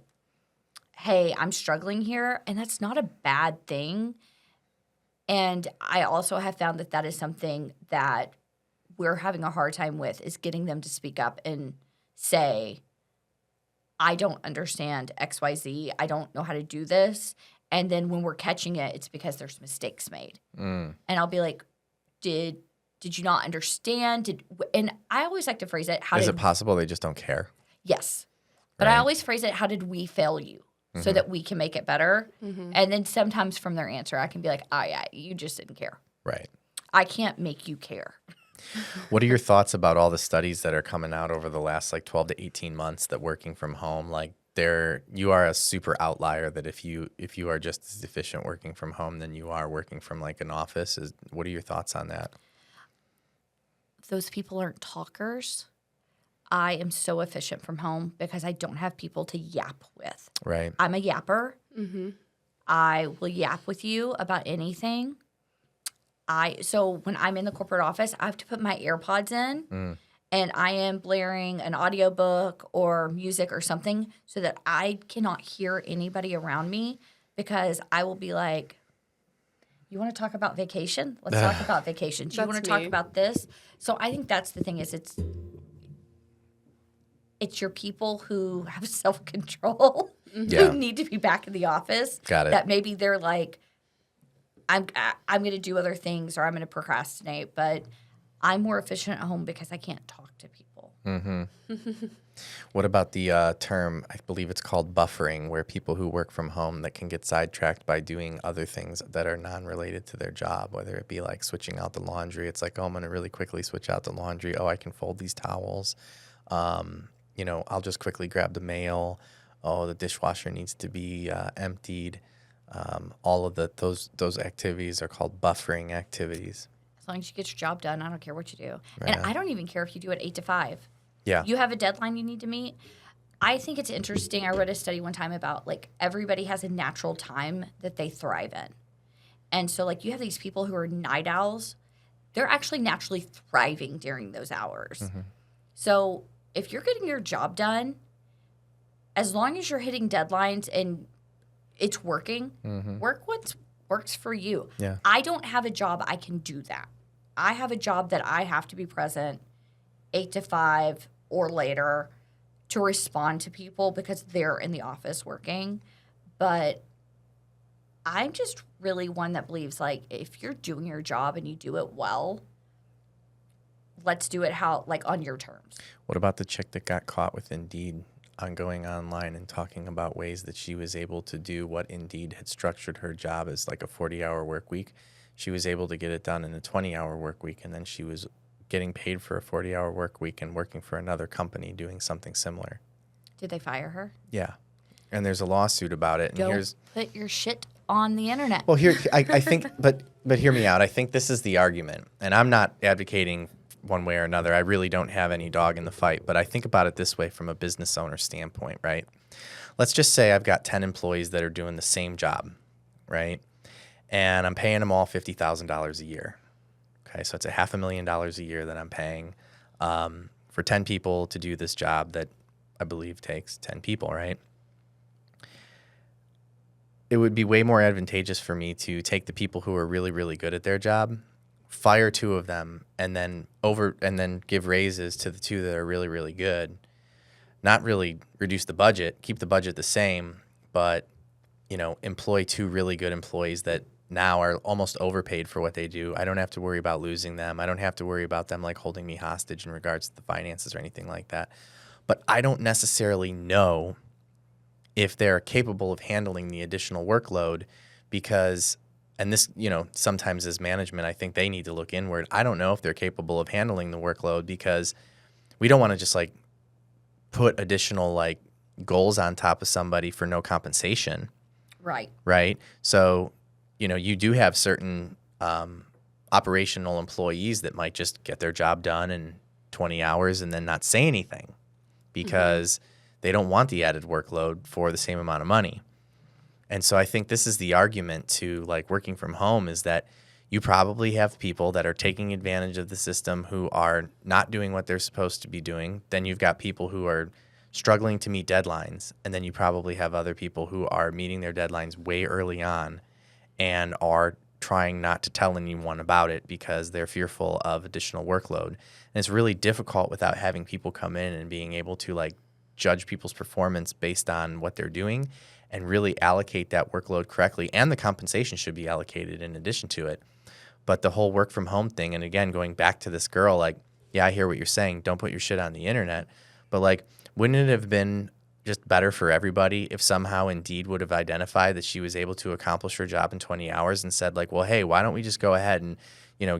hey, I'm struggling here. And that's not a bad thing. And I also have found that that is something that we're having a hard time with, is getting them to speak up and say, I don't understand XYZ. I don't know how to do this. And then when we're catching it, it's because there's mistakes made. And I'll be like, did you not understand? And I always like to phrase it, Is it possible they just don't care? Yes. But I always phrase it, how did we fail you? So that we can make it better. And then sometimes from their answer, I can be like, oh, yeah, you just didn't care. Right. I can't make you care. What are your thoughts about all the studies that are coming out over the last like 12 to 18 months that working from home, like you are a super outlier, that if you are just as efficient working from home than you are working from like an office? What are your thoughts on that? Those people aren't talkers. I am so efficient from home because I don't have people to yap with. Right. I'm a yapper. I will yap with you about anything. So when I'm in the corporate office, I have to put my AirPods in and I am blaring an audiobook or music or something so that I cannot hear anybody around me, because I will be like, you want to talk about vacation? Let's talk about vacation. Do you want to talk about this? So I think that's the thing, is it's your people who have self-control who need to be back in the office. Got it. That maybe they're like, I'm going to do other things, or I'm going to procrastinate, but I'm more efficient at home because I can't talk to people. What about the term, I believe it's called buffering, where people who work from home that can get sidetracked by doing other things that are non-related to their job, whether it be like switching out the laundry. It's like, oh, I'm going to really quickly switch out the laundry. Oh, I can fold these towels. I'll just quickly grab the mail. Oh, the dishwasher needs to be emptied. All of those activities are called buffering activities. As long as you get your job done, I don't care what you do. Right. And I don't even care if you do it 8 to 5. Yeah. You have a deadline you need to meet. I think it's interesting. I read a study one time about, like, everybody has a natural time that they thrive in. And so, like, you have these people who are night owls. They're actually naturally thriving during those hours. So if you're getting your job done, as long as you're hitting deadlines and it's working, work what works for you. Yeah. I don't have a job I can do that. I have a job that I have to be present 8 to 5 or later to respond to people because they're in the office working. But I'm just really one that believes, like, if you're doing your job and you do it well, let's do it on your terms. What about the chick that got caught with Indeed on going online and talking about ways that she was able to do what Indeed had structured her job as, like a 40-hour work week? She was able to get it done in a 20-hour work week, and then she was getting paid for a 40-hour work week and working for another company doing something similar. Did they fire her? Yeah. And there's a lawsuit about it. And Don't put your shit on the internet. Well, here I think, but hear me out. I think this is the argument, and I'm not advocating one way or another. I really don't have any dog in the fight, but I think about it this way from a business owner standpoint, right? Let's just say I've got 10 employees that are doing the same job, right? And I'm paying them all $50,000 a year. Okay, so it's $500,000 a year that I'm paying for 10 people to do this job that I believe takes 10 people, right? It would be way more advantageous for me to take the people who are really, really good at their job, fire 2 of them, and then give raises to the 2 that are really, really good. Not really reduce the budget, keep the budget the same, but employ 2 really good employees that now are almost overpaid for what they do. I don't have to worry about losing them. I don't have to worry about them like holding me hostage in regards to the finances or anything like that. But I don't necessarily know if they're capable of handling the additional workload because, and this, sometimes as management, I think they need to look inward. I don't know if they're capable of handling the workload because we don't want to just like put additional like goals on top of somebody for no compensation. Right. Right. So, you do have certain operational employees that might just get their job done in 20 hours and then not say anything because they don't want the added workload for the same amount of money. And so I think this is the argument to like working from home is that you probably have people that are taking advantage of the system who are not doing what they're supposed to be doing. Then you've got people who are struggling to meet deadlines. And then you probably have other people who are meeting their deadlines way early on and are trying not to tell anyone about it because they're fearful of additional workload. And it's really difficult without having people come in and being able to like judge people's performance based on what they're doing and really allocate that workload correctly. And the compensation should be allocated in addition to it. But the whole work from home thing, and again, going back to this girl, like, yeah, I hear what you're saying. Don't put your shit on the internet. But like, wouldn't it have been just better for everybody if somehow Indeed would have identified that she was able to accomplish her job in 20 hours and said like, well, hey, why don't we just go ahead and,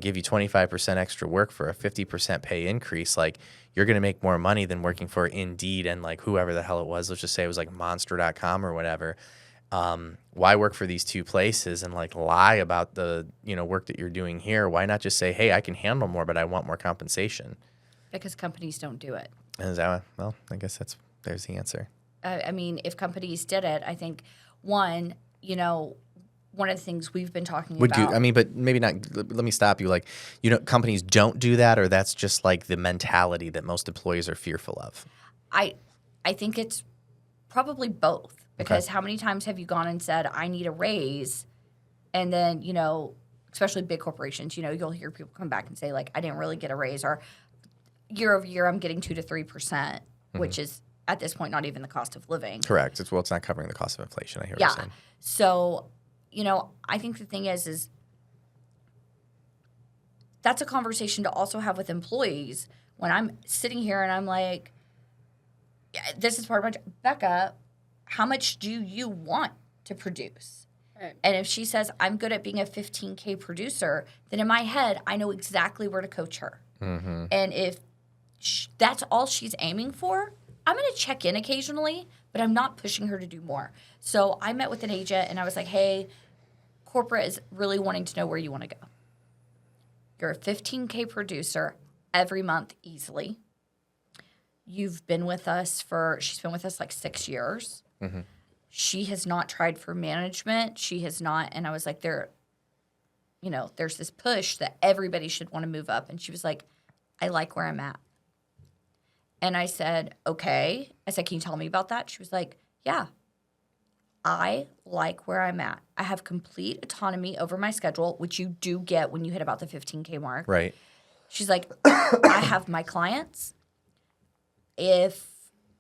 give you 25% extra work for a 50% pay increase? Like, you're going to make more money than working for Indeed and like whoever the hell it was. Let's just say it was like monster.com or whatever. Why work for these two places and like lie about the, work that you're doing here? Why not just say, hey, I can handle more, but I want more compensation? Because companies don't do it. And is that, well, I guess there's the answer. I mean, if companies did it, I think one of the things we've been talking about. But maybe not. Let me stop you. Like, companies don't do that, or that's just like the mentality that most employees are fearful of. I think it's probably both. Because how many times have you gone and said, I need a raise? And then, especially big corporations, you'll hear people come back and say, like, I didn't really get a raise. Or year over year, I'm getting 2 to 3%, which is at this point not even the cost of living. Correct. It's not covering the cost of inflation. I hear what you're saying. So, I think the thing is that's a conversation to also have with employees when I'm sitting here and I'm like, this is part of my job. Becca, how much do you want to produce? Right. And if she says, I'm good at being a 15K producer, then in my head, I know exactly where to coach her. Mm-hmm. And if that's all she's aiming for, I'm going to check in occasionally, but I'm not pushing her to do more. So I met with an agent and I was like, hey, corporate is really wanting to know where you want to go. You're a 15K producer every month easily. She's been with us like 6 years. Mm-hmm. She has not tried for management. She has not. And I was like, there's this push that everybody should want to move up. And she was like, I like where I'm at. And I said, okay. I said, can you tell me about that? She was like, yeah, I like where I'm at. I have complete autonomy over my schedule, which you do get when you hit about the 15K mark. Right. She's like, I have my clients. If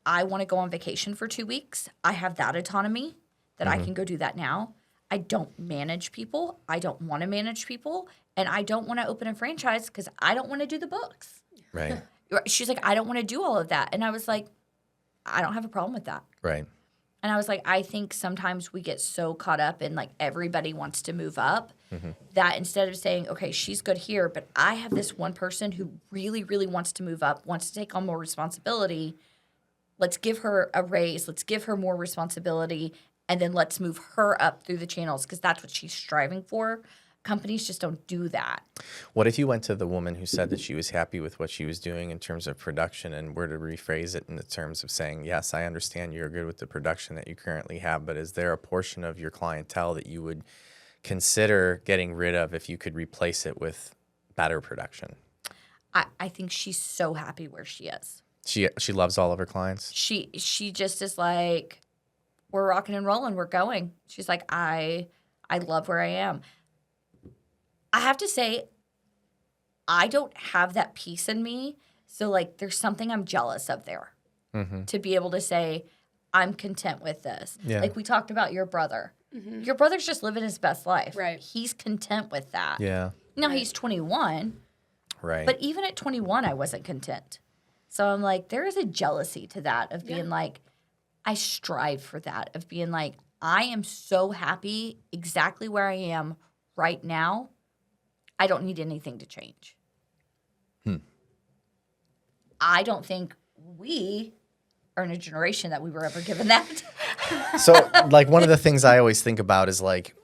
I want to go on vacation for 2 weeks, I have that autonomy that I can go do that now. I don't manage people. I don't want to manage people. And I don't want to open a franchise because I don't want to do the books. Right. She's like, I don't want to do all of that. And I was like, I don't have a problem with that. Right. And I was like, I think sometimes we get so caught up in like everybody wants to move up that instead of saying, okay, she's good here, but I have this one person who really, really wants to move up, wants to take on more responsibility. Let's give her a raise. Let's give her more responsibility. And then let's move her up through the channels because that's what she's striving for. Companies just don't do that. What if you went to the woman who said that she was happy with what she was doing in terms of production and were to rephrase it in the terms of saying, yes, I understand you're good with the production that you currently have, but is there a portion of your clientele that you would consider getting rid of if you could replace it with better production? I think she's so happy where she is. She loves all of her clients? She just is like, we're rocking and rolling. We're going. She's like, I love where I am. I have to say, I don't have that piece in me. So, like, there's something I'm jealous of there to be able to say, I'm content with this. Yeah. Like, we talked about your brother. Mm-hmm. Your brother's just living his best life. Right. He's content with that. Yeah. Now, he's 21. Right. But even at 21, I wasn't content. So, I'm like, there is a jealousy to that of being like, I strive for that, of being like, I am so happy exactly where I am right now. I don't need anything to change. I don't think we are in a generation that we were ever given that. So, like, one of the things I always think about is, like,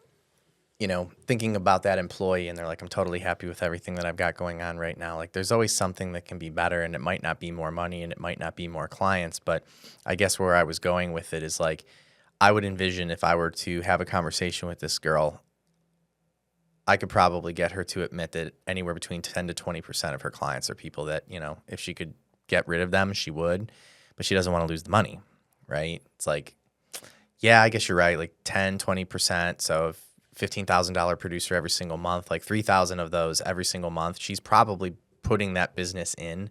thinking about that employee and they're like, I'm totally happy with everything that I've got going on right now. Like, there's always something that can be better, and it might not be more money and it might not be more clients. But I guess where I was going with it is, like, I would envision if I were to have a conversation with this girl, I could probably get her to admit that anywhere between 10 to 20% of her clients are people that, if she could get rid of them, she would, but she doesn't want to lose the money, right? It's like, yeah, I guess you're right. Like 10, 20%. So if $15,000 producer every single month, like 3,000 of those every single month, she's probably putting that business in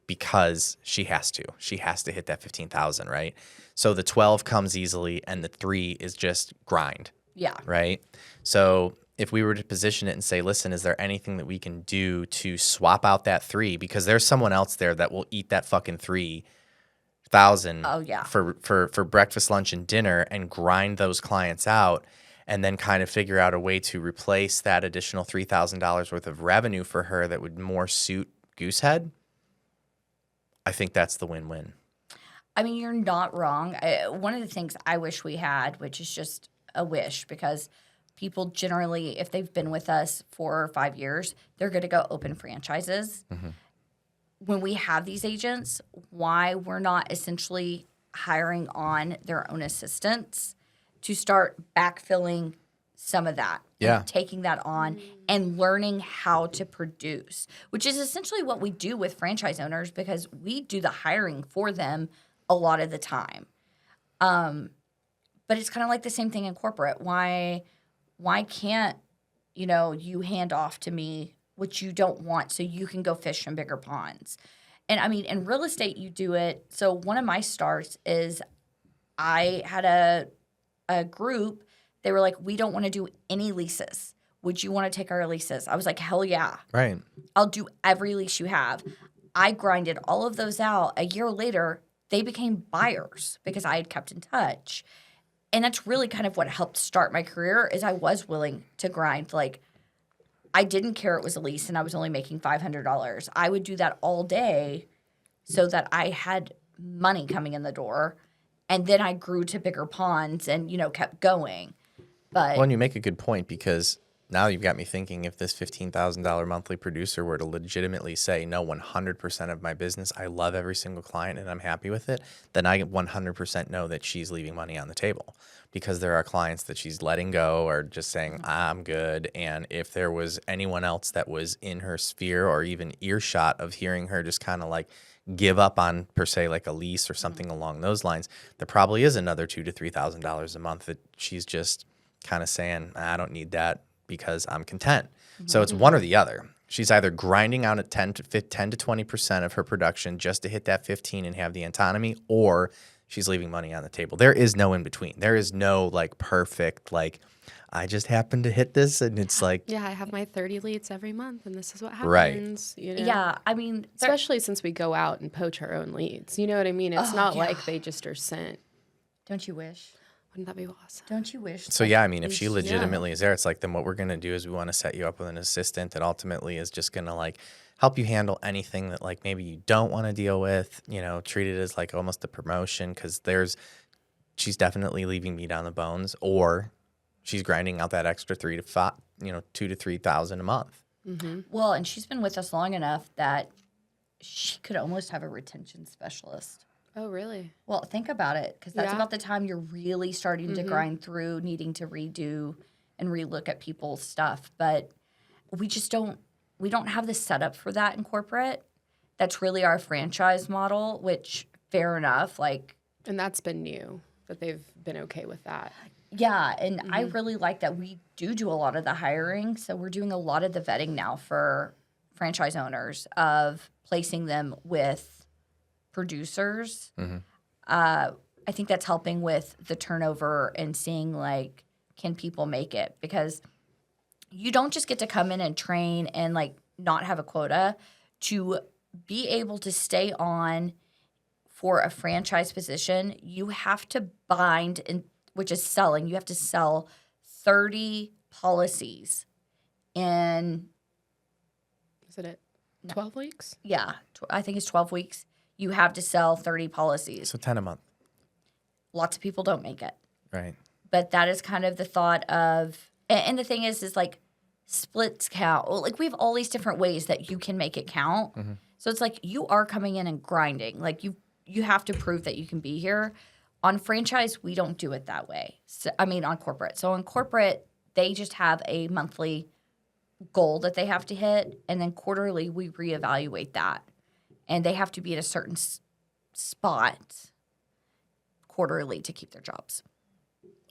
because she has to. She has to hit that 15,000, right? So the 12 comes easily and the 3 is just grind. Yeah. Right? So if we were to position it and say, listen, is there anything that we can do to swap out that 3? Because there's someone else there that will eat that fucking 3,000 for breakfast, lunch, and dinner and grind those clients out and then kind of figure out a way to replace that additional $3,000 worth of revenue for her that would more suit Goosehead. I think that's the win-win. I mean, you're not wrong. One of the things I wish we had, which is just a wish, because people generally, if they've been with us 4 or 5 years, they're going to go open franchises. Mm-hmm. When we have these agents, why we're not essentially hiring on their own assistants to start backfilling some of that. Yeah. And taking that on and learning how to produce, which is essentially what we do with franchise owners, because we do the hiring for them a lot of the time. But it's kind of like the same thing in corporate. Why can't, you hand off to me what you don't want so you can go fish in bigger ponds? And I mean, in real estate, you do it. So one of my starts is I had a group. They were like, we don't want to do any leases. Would you want to take our leases? I was like, hell yeah. Right. I'll do every lease you have. I grinded all of those out. A year later, they became buyers because I had kept in touch. And that's really kind of what helped start my career, is I was willing to grind. Like, I didn't care it was a lease and I was only making $500. I would do that all day so that I had money coming in the door. And then I grew to bigger ponds and, kept going. But Well, and you make a good point, because now you've got me thinking, if this $15,000 monthly producer were to legitimately say, no, 100% of my business, I love every single client and I'm happy with it, then I 100% know that she's leaving money on the table, because there are clients that she's letting go or just saying, I'm good. And if there was anyone else that was in her sphere or even earshot of hearing her just kind of like give up on, per se, like a lease or something along those lines, there probably is another $2,000 to $3,000 a month that she's just kind of saying, I don't need that because I'm content. Mm-hmm. So it's one or the other. She's either grinding out at 10 to 20% of her production just to hit that 15 and have the autonomy, or she's leaving money on the table. There is no in between. There is no like perfect, like, I just happen to hit this and it's like, yeah, I have my 30 leads every month and this is what happens. Right. Yeah, I mean, especially since we go out and poach our own leads. You know what I mean? It's not like they just are sent. Don't you wish? Wouldn't that be awesome? Don't you wish? So yeah, I mean, if she legitimately is there, it's like, then what we're going to do is we want to set you up with an assistant that ultimately is just going to like help you handle anything that like maybe you don't want to deal with, treat it as like almost a promotion, because she's definitely leaving meat on the bones, or she's grinding out that extra 2,000 to 3,000 a month. Mm-hmm. Well, and she's been with us long enough that she could almost have a retention specialist. Oh, really? Well, think about it, because that's about the time you're really starting to grind through, needing to redo and relook at people's stuff. But we don't have the setup for that in corporate. That's really our franchise model, which, fair enough. And that's been new, that they've been okay with that. Yeah, and I really like that we do a lot of the hiring. So we're doing a lot of the vetting now for franchise owners, of placing them with producers. Mm-hmm. I think that's helping with the turnover and seeing like, can people make it? Because you don't just get to come in and train and like not have a quota. To be able to stay on for a franchise position, you have to bind, which is selling. You have to sell 30 policies in. Is it 12 weeks? Yeah, I think it's 12 weeks. You have to sell 30 policies. So 10 a month. Lots of people don't make it. Right. But that is kind of the thought of, and the thing is like splits count. Like we have all these different ways that you can make it count. Mm-hmm. So it's like you are coming in and grinding. Like you have to prove that you can be here. On franchise, we don't do it that way. So, I mean, on corporate. So on corporate, they just have a monthly goal that they have to hit, and then quarterly we reevaluate that, and they have to be at a certain spot quarterly to keep their jobs.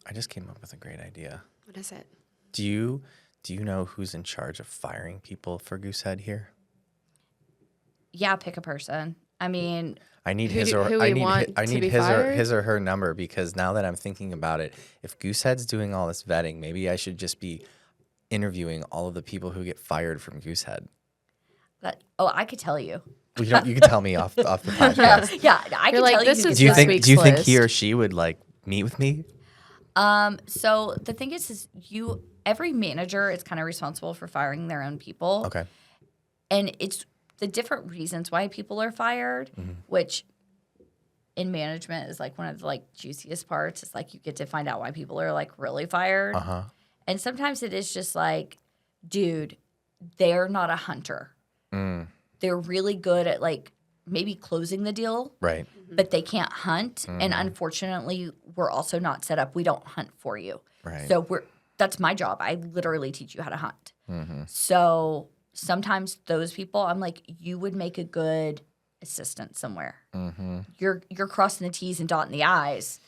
I just came up with a great idea. What is it? Do you know who's in charge of firing people for Goosehead here? Yeah, pick a person. I mean, I need Who his do- or who I we need want I to need be his fired? or her number, because now that I'm thinking about it, if Goosehead's doing all this vetting, maybe I should just be interviewing all of the people who get fired from Goosehead. I could tell you. Well, you can tell me off the podcast. Yeah, I You're can like, tell this you. is Do you this think week's he or list. she would like meet with me? So the thing is every manager is kind of responsible for firing their own people. Okay. And it's the different reasons why people are fired, which in management is like one of the like juiciest parts. It's like you get to find out why people are like really fired. Uh-huh. And sometimes it is just like, dude, they're not a hunter. They're really good at like maybe closing the deal, Right. but they can't hunt. And unfortunately, we're also not set up. We don't hunt for you. Right. So that's my job. I literally teach you how to hunt. So sometimes those people, I'm like, you would make a good assistant somewhere. You're crossing the T's and dotting the I's,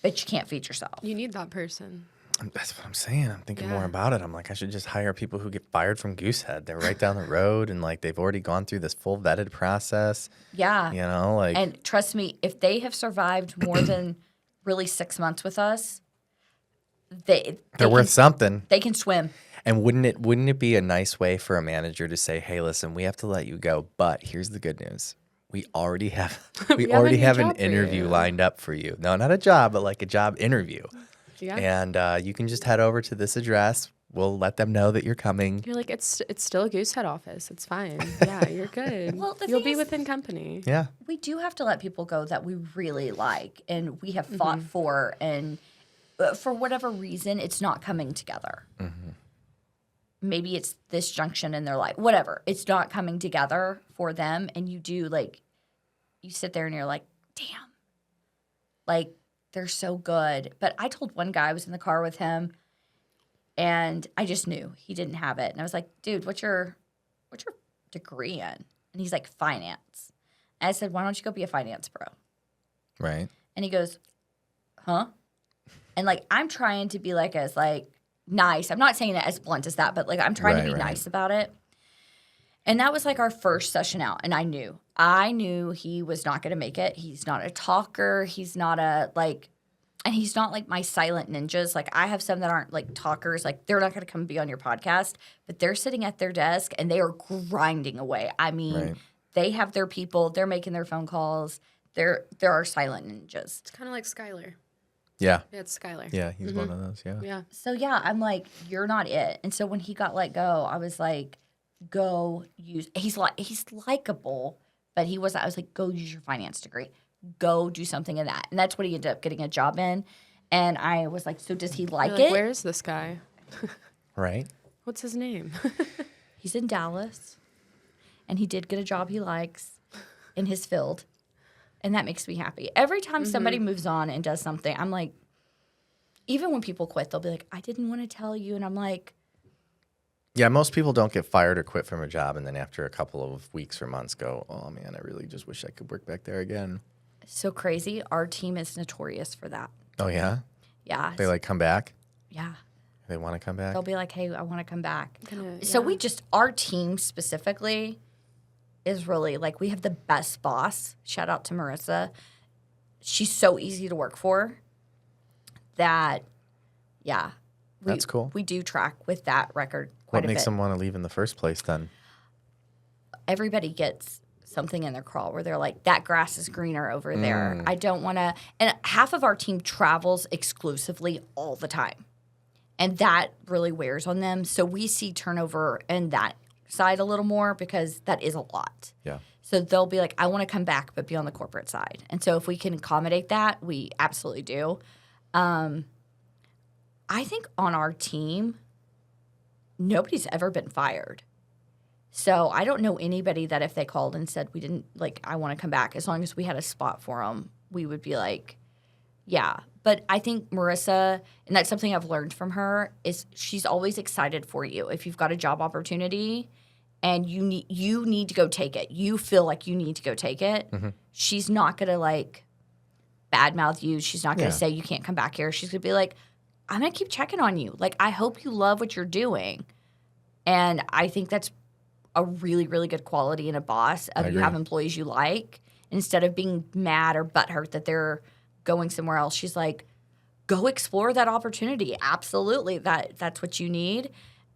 but you can't feed yourself. You need that person. That's what I'm saying. I'm thinking more Yeah. about it. I'm like, I should just hire people who get fired from Goosehead. They're right down the road, and like they've already gone through this full vetted process. Yeah. You know, like And trust me, if they have survived more than really 6 months with us, they're can, worth something. They can swim. And wouldn't it be a nice way for a manager to say, "Hey, listen, we have to let you go, but here's the good news. We already have We have a new an job for interview you." lined up for you. No, not a job, but like a job interview. Yeah. And you can just head over to this address. We'll let them know that you're coming." You're like, it's still a Goosehead office. It's fine. Yeah, you're good. Well, the You'll thing be is- within company. Yeah. We do have to let people go that we really like and we have fought for, and for whatever reason, it's not coming together. Maybe it's this junction in their life, whatever. It's not coming together for them. And you sit there and you're like, damn, like they're so good. But I told one guy, I was in the car with him, and I just knew he didn't have it. And I was like, dude, what's your degree in? And he's like, finance. And I said, why don't you go be a finance pro? Right. And he goes, huh? And like, I'm trying to be like as like nice. I'm not saying it as blunt as that, but like I'm trying to be Right. nice about it. And that was like our first session out. And I knew he was not going to make it. He's not a talker. He's not and he's not like my silent ninjas. Like I have some that aren't like talkers. Like they're not going to come be on your podcast, but they're sitting at their desk and they are grinding away. I mean, Right. they have their people. They're making their phone calls. There are silent ninjas. It's kind of like Skylar. Yeah. Yeah, it's Skylar. Yeah. He's one of those. Yeah. Yeah. So yeah, I'm like, you're not it. And so when he got let go, I was like, go use. He's likable, but he wasn't. I was like, go use your finance degree. Go do something in that. And that's what he ended up getting a job in. And I was like, so does he like You're it? like, where is this guy? Right. What's his name? He's in Dallas, and he did get a job he likes in his field. And that makes me happy. Every time somebody moves on and does something, I'm like, even when people quit, they'll be like, I didn't want to tell you. And I'm like, Yeah, most people don't get fired or quit from a job and then after a couple of weeks or months go, oh man, I really just wish I could work back there again. so crazy. Our team is notorious for that. Oh yeah? Yeah. They like come back? Yeah. They want to come back? They'll be like, hey, I want to come back. Kinda, So yeah. our team specifically is really like, we have the best boss. Shout out to Marissa. She's so easy to work for that, yeah. That's cool. We do track with that record quite What a makes bit. them want to leave in the first place then? Everybody gets something in their crawl where they're like, that grass is greener over there. I don't want to. And half of our team travels exclusively all the time. And that really wears on them. So we see turnover in that side a little more because that is a lot. Yeah. So they'll be like, I want to come back, but be on the corporate side. And so if we can accommodate that, we absolutely do. I think on our team, nobody's ever been fired. So I don't know anybody that if they called and said we didn't, like, I want to come back, as long as we had a spot for them, we would be like, Yeah. But I think Marissa, and that's something I've learned from her, is she's always excited for you. If you've got a job opportunity and you need to go take it, you feel like you need to go take it, she's not going to like badmouth you. She's not going to say you can't come back here. She's going to be like, I'm going to keep checking on you. Like, I hope you love what you're doing. And I think that's a really, really good quality in a boss of you have employees you like. Instead of being mad or butthurt that they're going somewhere else, she's like, go explore that opportunity. Absolutely. That's what you need.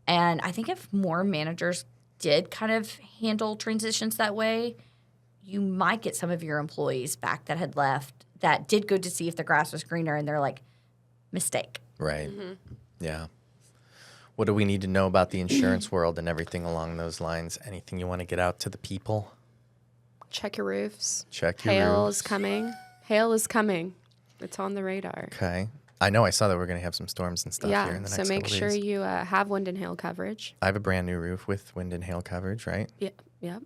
And I think if more managers did kind of handle transitions that way, you might get some of your employees back that had left that did go to see if the grass was greener, and they're like, mistake. Right. Yeah. What do we need to know about the insurance world and everything along those lines? Anything you want to get out to the people? Check your roofs. Check your Hail roofs. is coming. Hail is coming. It's on the radar. Okay. I know. I saw that we're going to have some storms and stuff here in the next so make couple sure days. you have wind and hail coverage. I have a brand new roof with wind and hail coverage, right? Yep.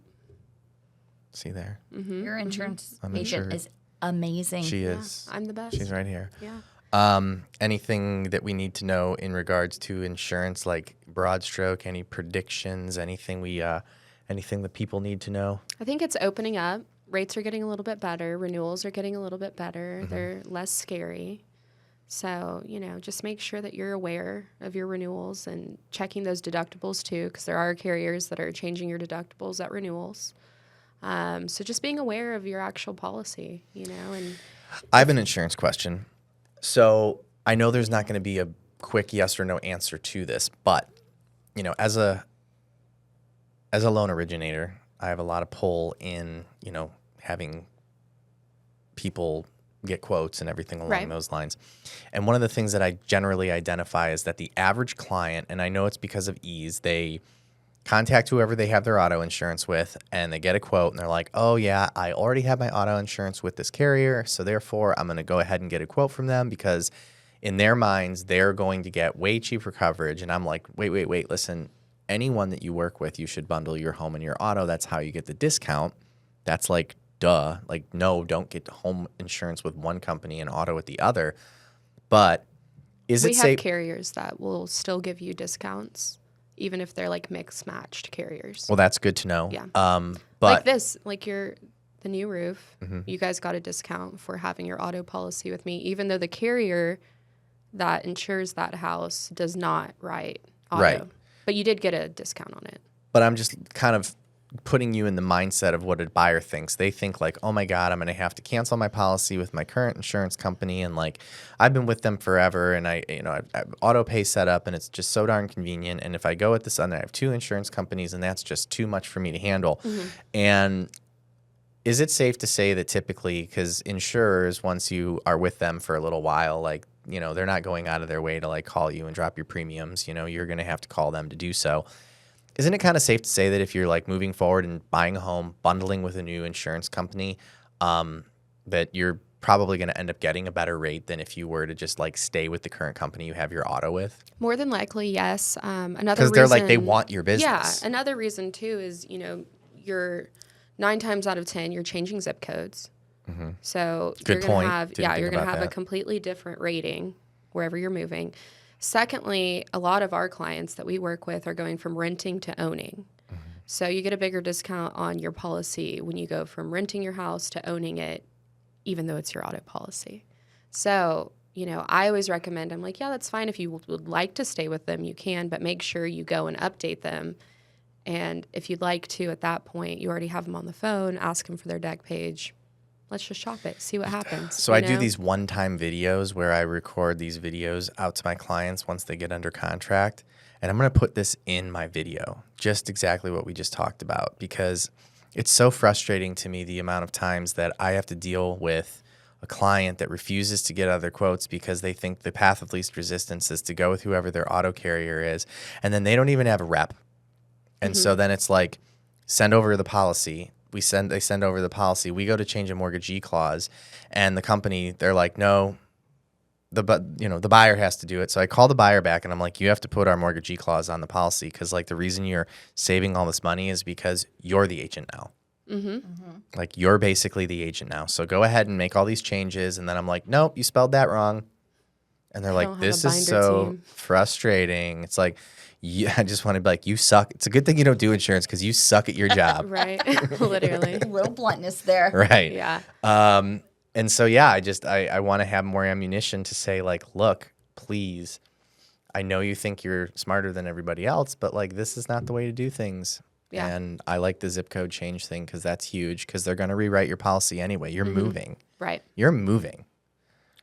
See there? Your insurance I'm agent insured. is amazing. She is. I'm the best. She's right here. Yeah. Anything that we need to know in regards to insurance, like broad stroke, any predictions, anything that people need to know? I think it's opening up. Rates are getting a little bit better. Renewals are getting a little bit better. They're less scary. So, just make sure that you're aware of your renewals and checking those deductibles too, because there are carriers that are changing your deductibles at renewals. So just being aware of your actual policy, and I have an insurance question. So I know there's not going to be a quick yes or no answer to this, but as a loan originator, I have a lot of pull in, having people get quotes and everything along those lines. And one of the things that I generally identify is that the average client, and I know it's because of ease, they contact whoever they have their auto insurance with, and they get a quote, and they're like, oh, yeah, I already have my auto insurance with this carrier, so therefore I'm going to go ahead and get a quote from them because in their minds, they're going to get way cheaper coverage. And I'm like, wait, listen, anyone that you work with, you should bundle your home and your auto. That's how you get the discount. That's like, duh. Like, no, don't get home insurance with one company and auto with the other. But is it safe? We have carriers that will still give you discounts, even if they're like mixed-matched carriers. Well, that's good to know. Yeah. But like this, like the new roof, you guys got a discount for having your auto policy with me, even though the carrier that insures that house does not write auto. Right. But you did get a discount on it. But I'm just kind of putting you in the mindset of what a buyer thinks. They think like, oh my God, I'm going to have to cancel my policy with my current insurance company. And like, I've been with them forever and I have auto pay set up and it's just so darn convenient. And if I go with this, and I have two insurance companies and that's just too much for me to handle. And is it safe to say that typically, because insurers, once you are with them for a little while, like, they're not going out of their way to like call you and drop your premiums, you're going to have to call them to do so. Isn't it kind of safe to say that if you're like moving forward and buying a home, bundling with a new insurance company, that you're probably going to end up getting a better rate than if you were to just like stay with the current company you have your auto with? More than likely, yes. Another because they're like, they want your business. Yeah. Another reason too is, you're 9 times out of 10, you're changing zip codes. So Good you're going point. to have, Didn't think you're going to about have a that. completely different rating wherever you're moving. Secondly, a lot of our clients that we work with are going from renting to owning. So you get a bigger discount on your policy when you go from renting your house to owning it, even though it's your auto policy. So, I always recommend, I'm like, yeah, that's fine. If you would like to stay with them, you can, but make sure you go and update them. And if you'd like to, at that point, you already have them on the phone, ask them for their deck page. Let's just shop it, see what happens. So I do these one-time videos where I record these videos out to my clients once they get under contract. And I'm going to put this in my video, just exactly what we just talked about, because it's so frustrating to me the amount of times that I have to deal with a client that refuses to get other quotes because they think the path of least resistance is to go with whoever their auto carrier is. And then they don't even have a rep. And so then it's like, send over the policy. They send over the policy. We go to change a mortgagee clause, and the company, they're like, no, the buyer has to do it. So I call the buyer back, and I'm like, you have to put our mortgagee clause on the policy because like the reason you're saving all this money is because you're the agent now. Like, you're basically the agent now. So go ahead and make all these changes. And then I'm like, nope, you spelled that wrong. And they're like, don't have this a is binder so team. frustrating. It's like, yeah, I just want to be like, you suck. It's a good thing you don't do insurance because you suck at your job. Right. Literally. A little bluntness there. Right. Yeah. And so, yeah, I want to have more ammunition to say, like, look, please, I know you think you're smarter than everybody else, but like, this is not the way to do things. Yeah. And I like the zip code change thing because that's huge because they're going to rewrite your policy anyway. You're moving. Right. You're moving.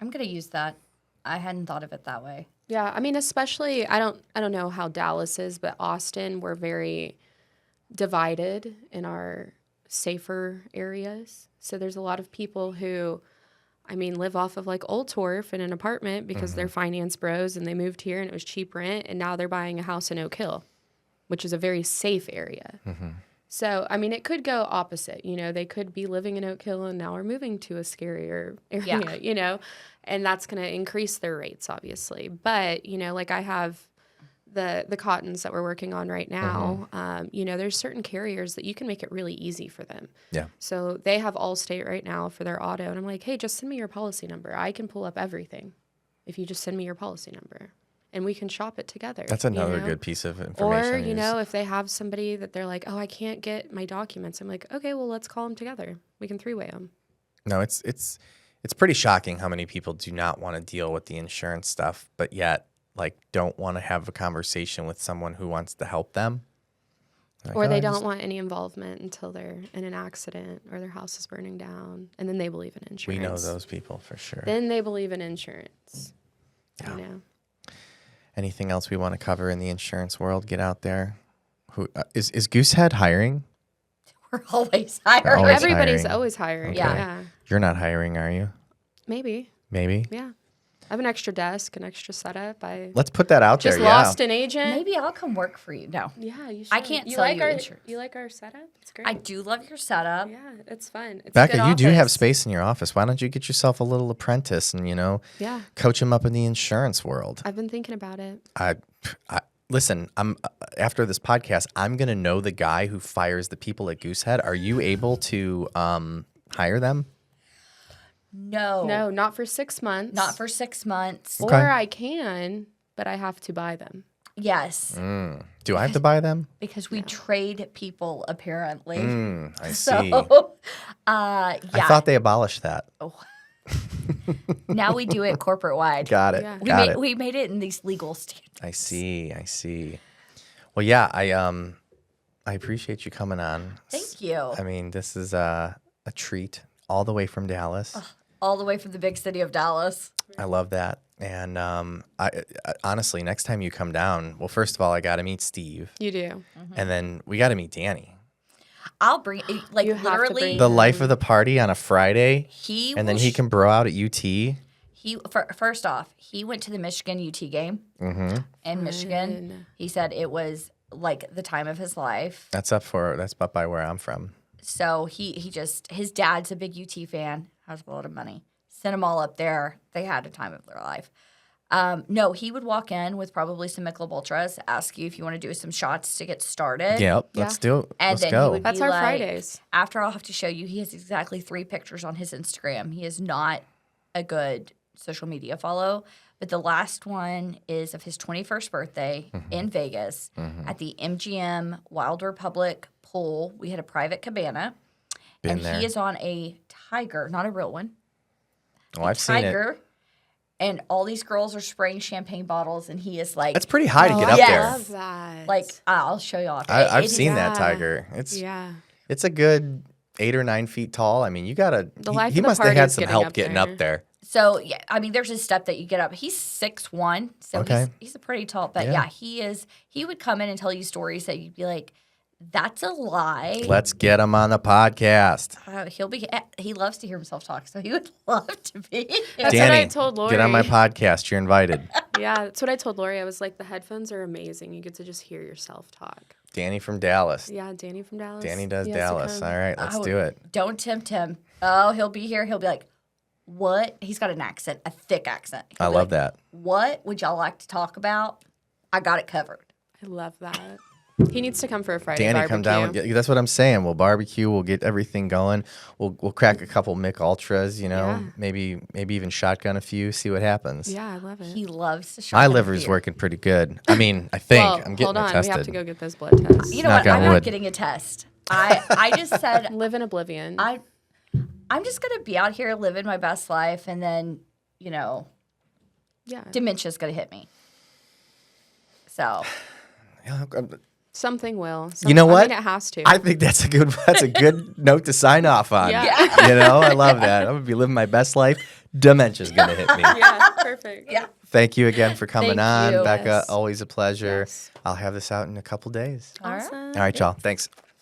I'm going to use that. I hadn't thought of it that way. Yeah, I mean, especially I don't know how Dallas is, but Austin, we're very divided in our safer areas. So there's a lot of people who, I mean, live off of like Old Torf in an apartment because they're finance bros and they moved here and it was cheap rent, and now they're buying a house in Oak Hill, which is a very safe area. So, I mean, it could go opposite. You know, they could be living in Oak Hill and now are moving to a scarier area, Yeah. you know, and that's going to increase their rates, obviously. But, you know, like I have the cottons that we're working on right now, you know, there's certain carriers that you can make it really easy for them. Yeah. So they have Allstate right now for their auto. And I'm like, hey, just send me your policy number. I can pull up everything if you just send me your policy number. And we can shop it together. That's another you know? good piece of information. Or, you know, if they have somebody that they're like, oh, I can't get my documents. I'm like, okay, well, let's call them together. We can three-way them. No, it's pretty shocking how many people do not want to deal with the insurance stuff, but yet like don't want to have a conversation with someone who wants to help them. Like, Or "Oh, they I don't just-" want any involvement until they're in an accident or their house is burning down. And then they believe in insurance. We know those people for sure. Then they believe in insurance. Yeah. You know? Anything else we want to cover in the insurance world? Get out there. Who is Goosehead hiring? We're always hiring. always Everybody's hiring. always hiring. Okay. Yeah. You're not hiring, are you? Maybe. Maybe. Yeah. I have an extra desk, an extra setup. I Let's put that out just there. lost an agent. Maybe I'll come work for you. No. Yeah, you should. I can't you sell like you our insurance. You like our setup? It's great. I do love your setup. Yeah, it's fun. It's a Becca, good you do have office. space in your office. Why don't you get yourself a little apprentice and, you know, Yeah, coach him up in the insurance world? I've been thinking about it. I listen. I'm after this podcast, I'm gonna know the guy who fires the people at Goosehead. Are you able to hire them? No. No, not for 6 months. Not for 6 months. Okay. Or I can, but I have to buy them. Yes. Do I have to buy them? Because we trade people, apparently. I see. So, yeah. I thought they abolished that. Now we do it corporate wide. Got it. Yeah. Got it. We made it in these legal standards. I see. Well, yeah, I appreciate you coming on. Thank you. I mean, this is a treat all the way from Dallas. All the way from the big city of Dallas. I love that. And I honestly, next time you come down, well, first of all, I got to meet Steve. You do. And then we got to meet Danny. I'll bring, like, You have to literally, bring The life of the party on a Friday. And then will he can bro out at UT. First off, he went to the Michigan UT game in Michigan. He said it was like the time of his life. That's up by where I'm from. So his dad's a big UT fan, has a lot of money. Sent them all up there. They had a time of their life. No, he would walk in with probably some Michelob Ultras, ask you if you want to do some shots to get started. Yep, let's do it. And Let's then go. he would That's be our like, Fridays. After, I'll have to show you, he has exactly 3 pictures on his Instagram. He is not a good social media follow, but the last one is of his 21st birthday in Vegas at the MGM Wild Republic pool. We had a private cabana, Been there. he is on a tiger, not a real one. Oh, I've seen it. Tiger, and all these girls are spraying champagne bottles, and he is like, That's pretty high to get up yes. there. Love that. like, I'll show you off. I've It is- seen that Yeah. tiger. Yeah. It's a good 8 or 9 feet tall. I mean, you gotta. life He of the must have party had is some getting help up getting there. up there. So yeah, I mean, there's a step that you get up. He's 6'1", so Okay. he's a pretty tall. But Yeah. yeah, he is. He would come in and tell you stories that you'd be like, "That's a lie." Let's get him on the podcast. He loves to hear himself talk, so he would love to be. That's Danny, what I told Lori. get on my podcast. You're invited. Yeah, that's what I told Lori. I was like, the headphones are amazing. You get to just hear yourself talk. Danny from Dallas. Yeah, Danny from Dallas. Danny does He has to Dallas. come. All right, let's I would- do it. Don't tempt him. Oh, he'll be here. He'll be like, "What?" He's got an accent, a thick accent. I He'll be love like, that. "What would y'all like to talk about? I got it covered." I love that. He needs to come for a Friday Danny, barbecue. come down. That's what I'm saying. We'll barbecue. We'll get everything going. We'll crack a couple Mick Ultras. You know, Yeah. maybe even shotgun a few. See what happens. Yeah, I love it. He loves to shop. My liver's working pretty good. I mean, I think Well, I'm getting hold on. it tested. We have to go get those blood tests. You know Knock what? on I'm not wood. getting a test. I just said Live in oblivion. I'm just gonna be out here living my best life, and then yeah. dementia's gonna hit me. So Yeah, Something will. You know what? I mean, it has to. I think that's a good note to sign off on. Yeah. You know, I love that. I'm gonna be living my best life. Dementia's gonna hit me. yeah, perfect. yeah. Thank you again for coming Thank on, you. Becca. Yes. Always a pleasure. Yes. I'll have this out in a couple days. All right. Awesome. All right, y'all. Thanks.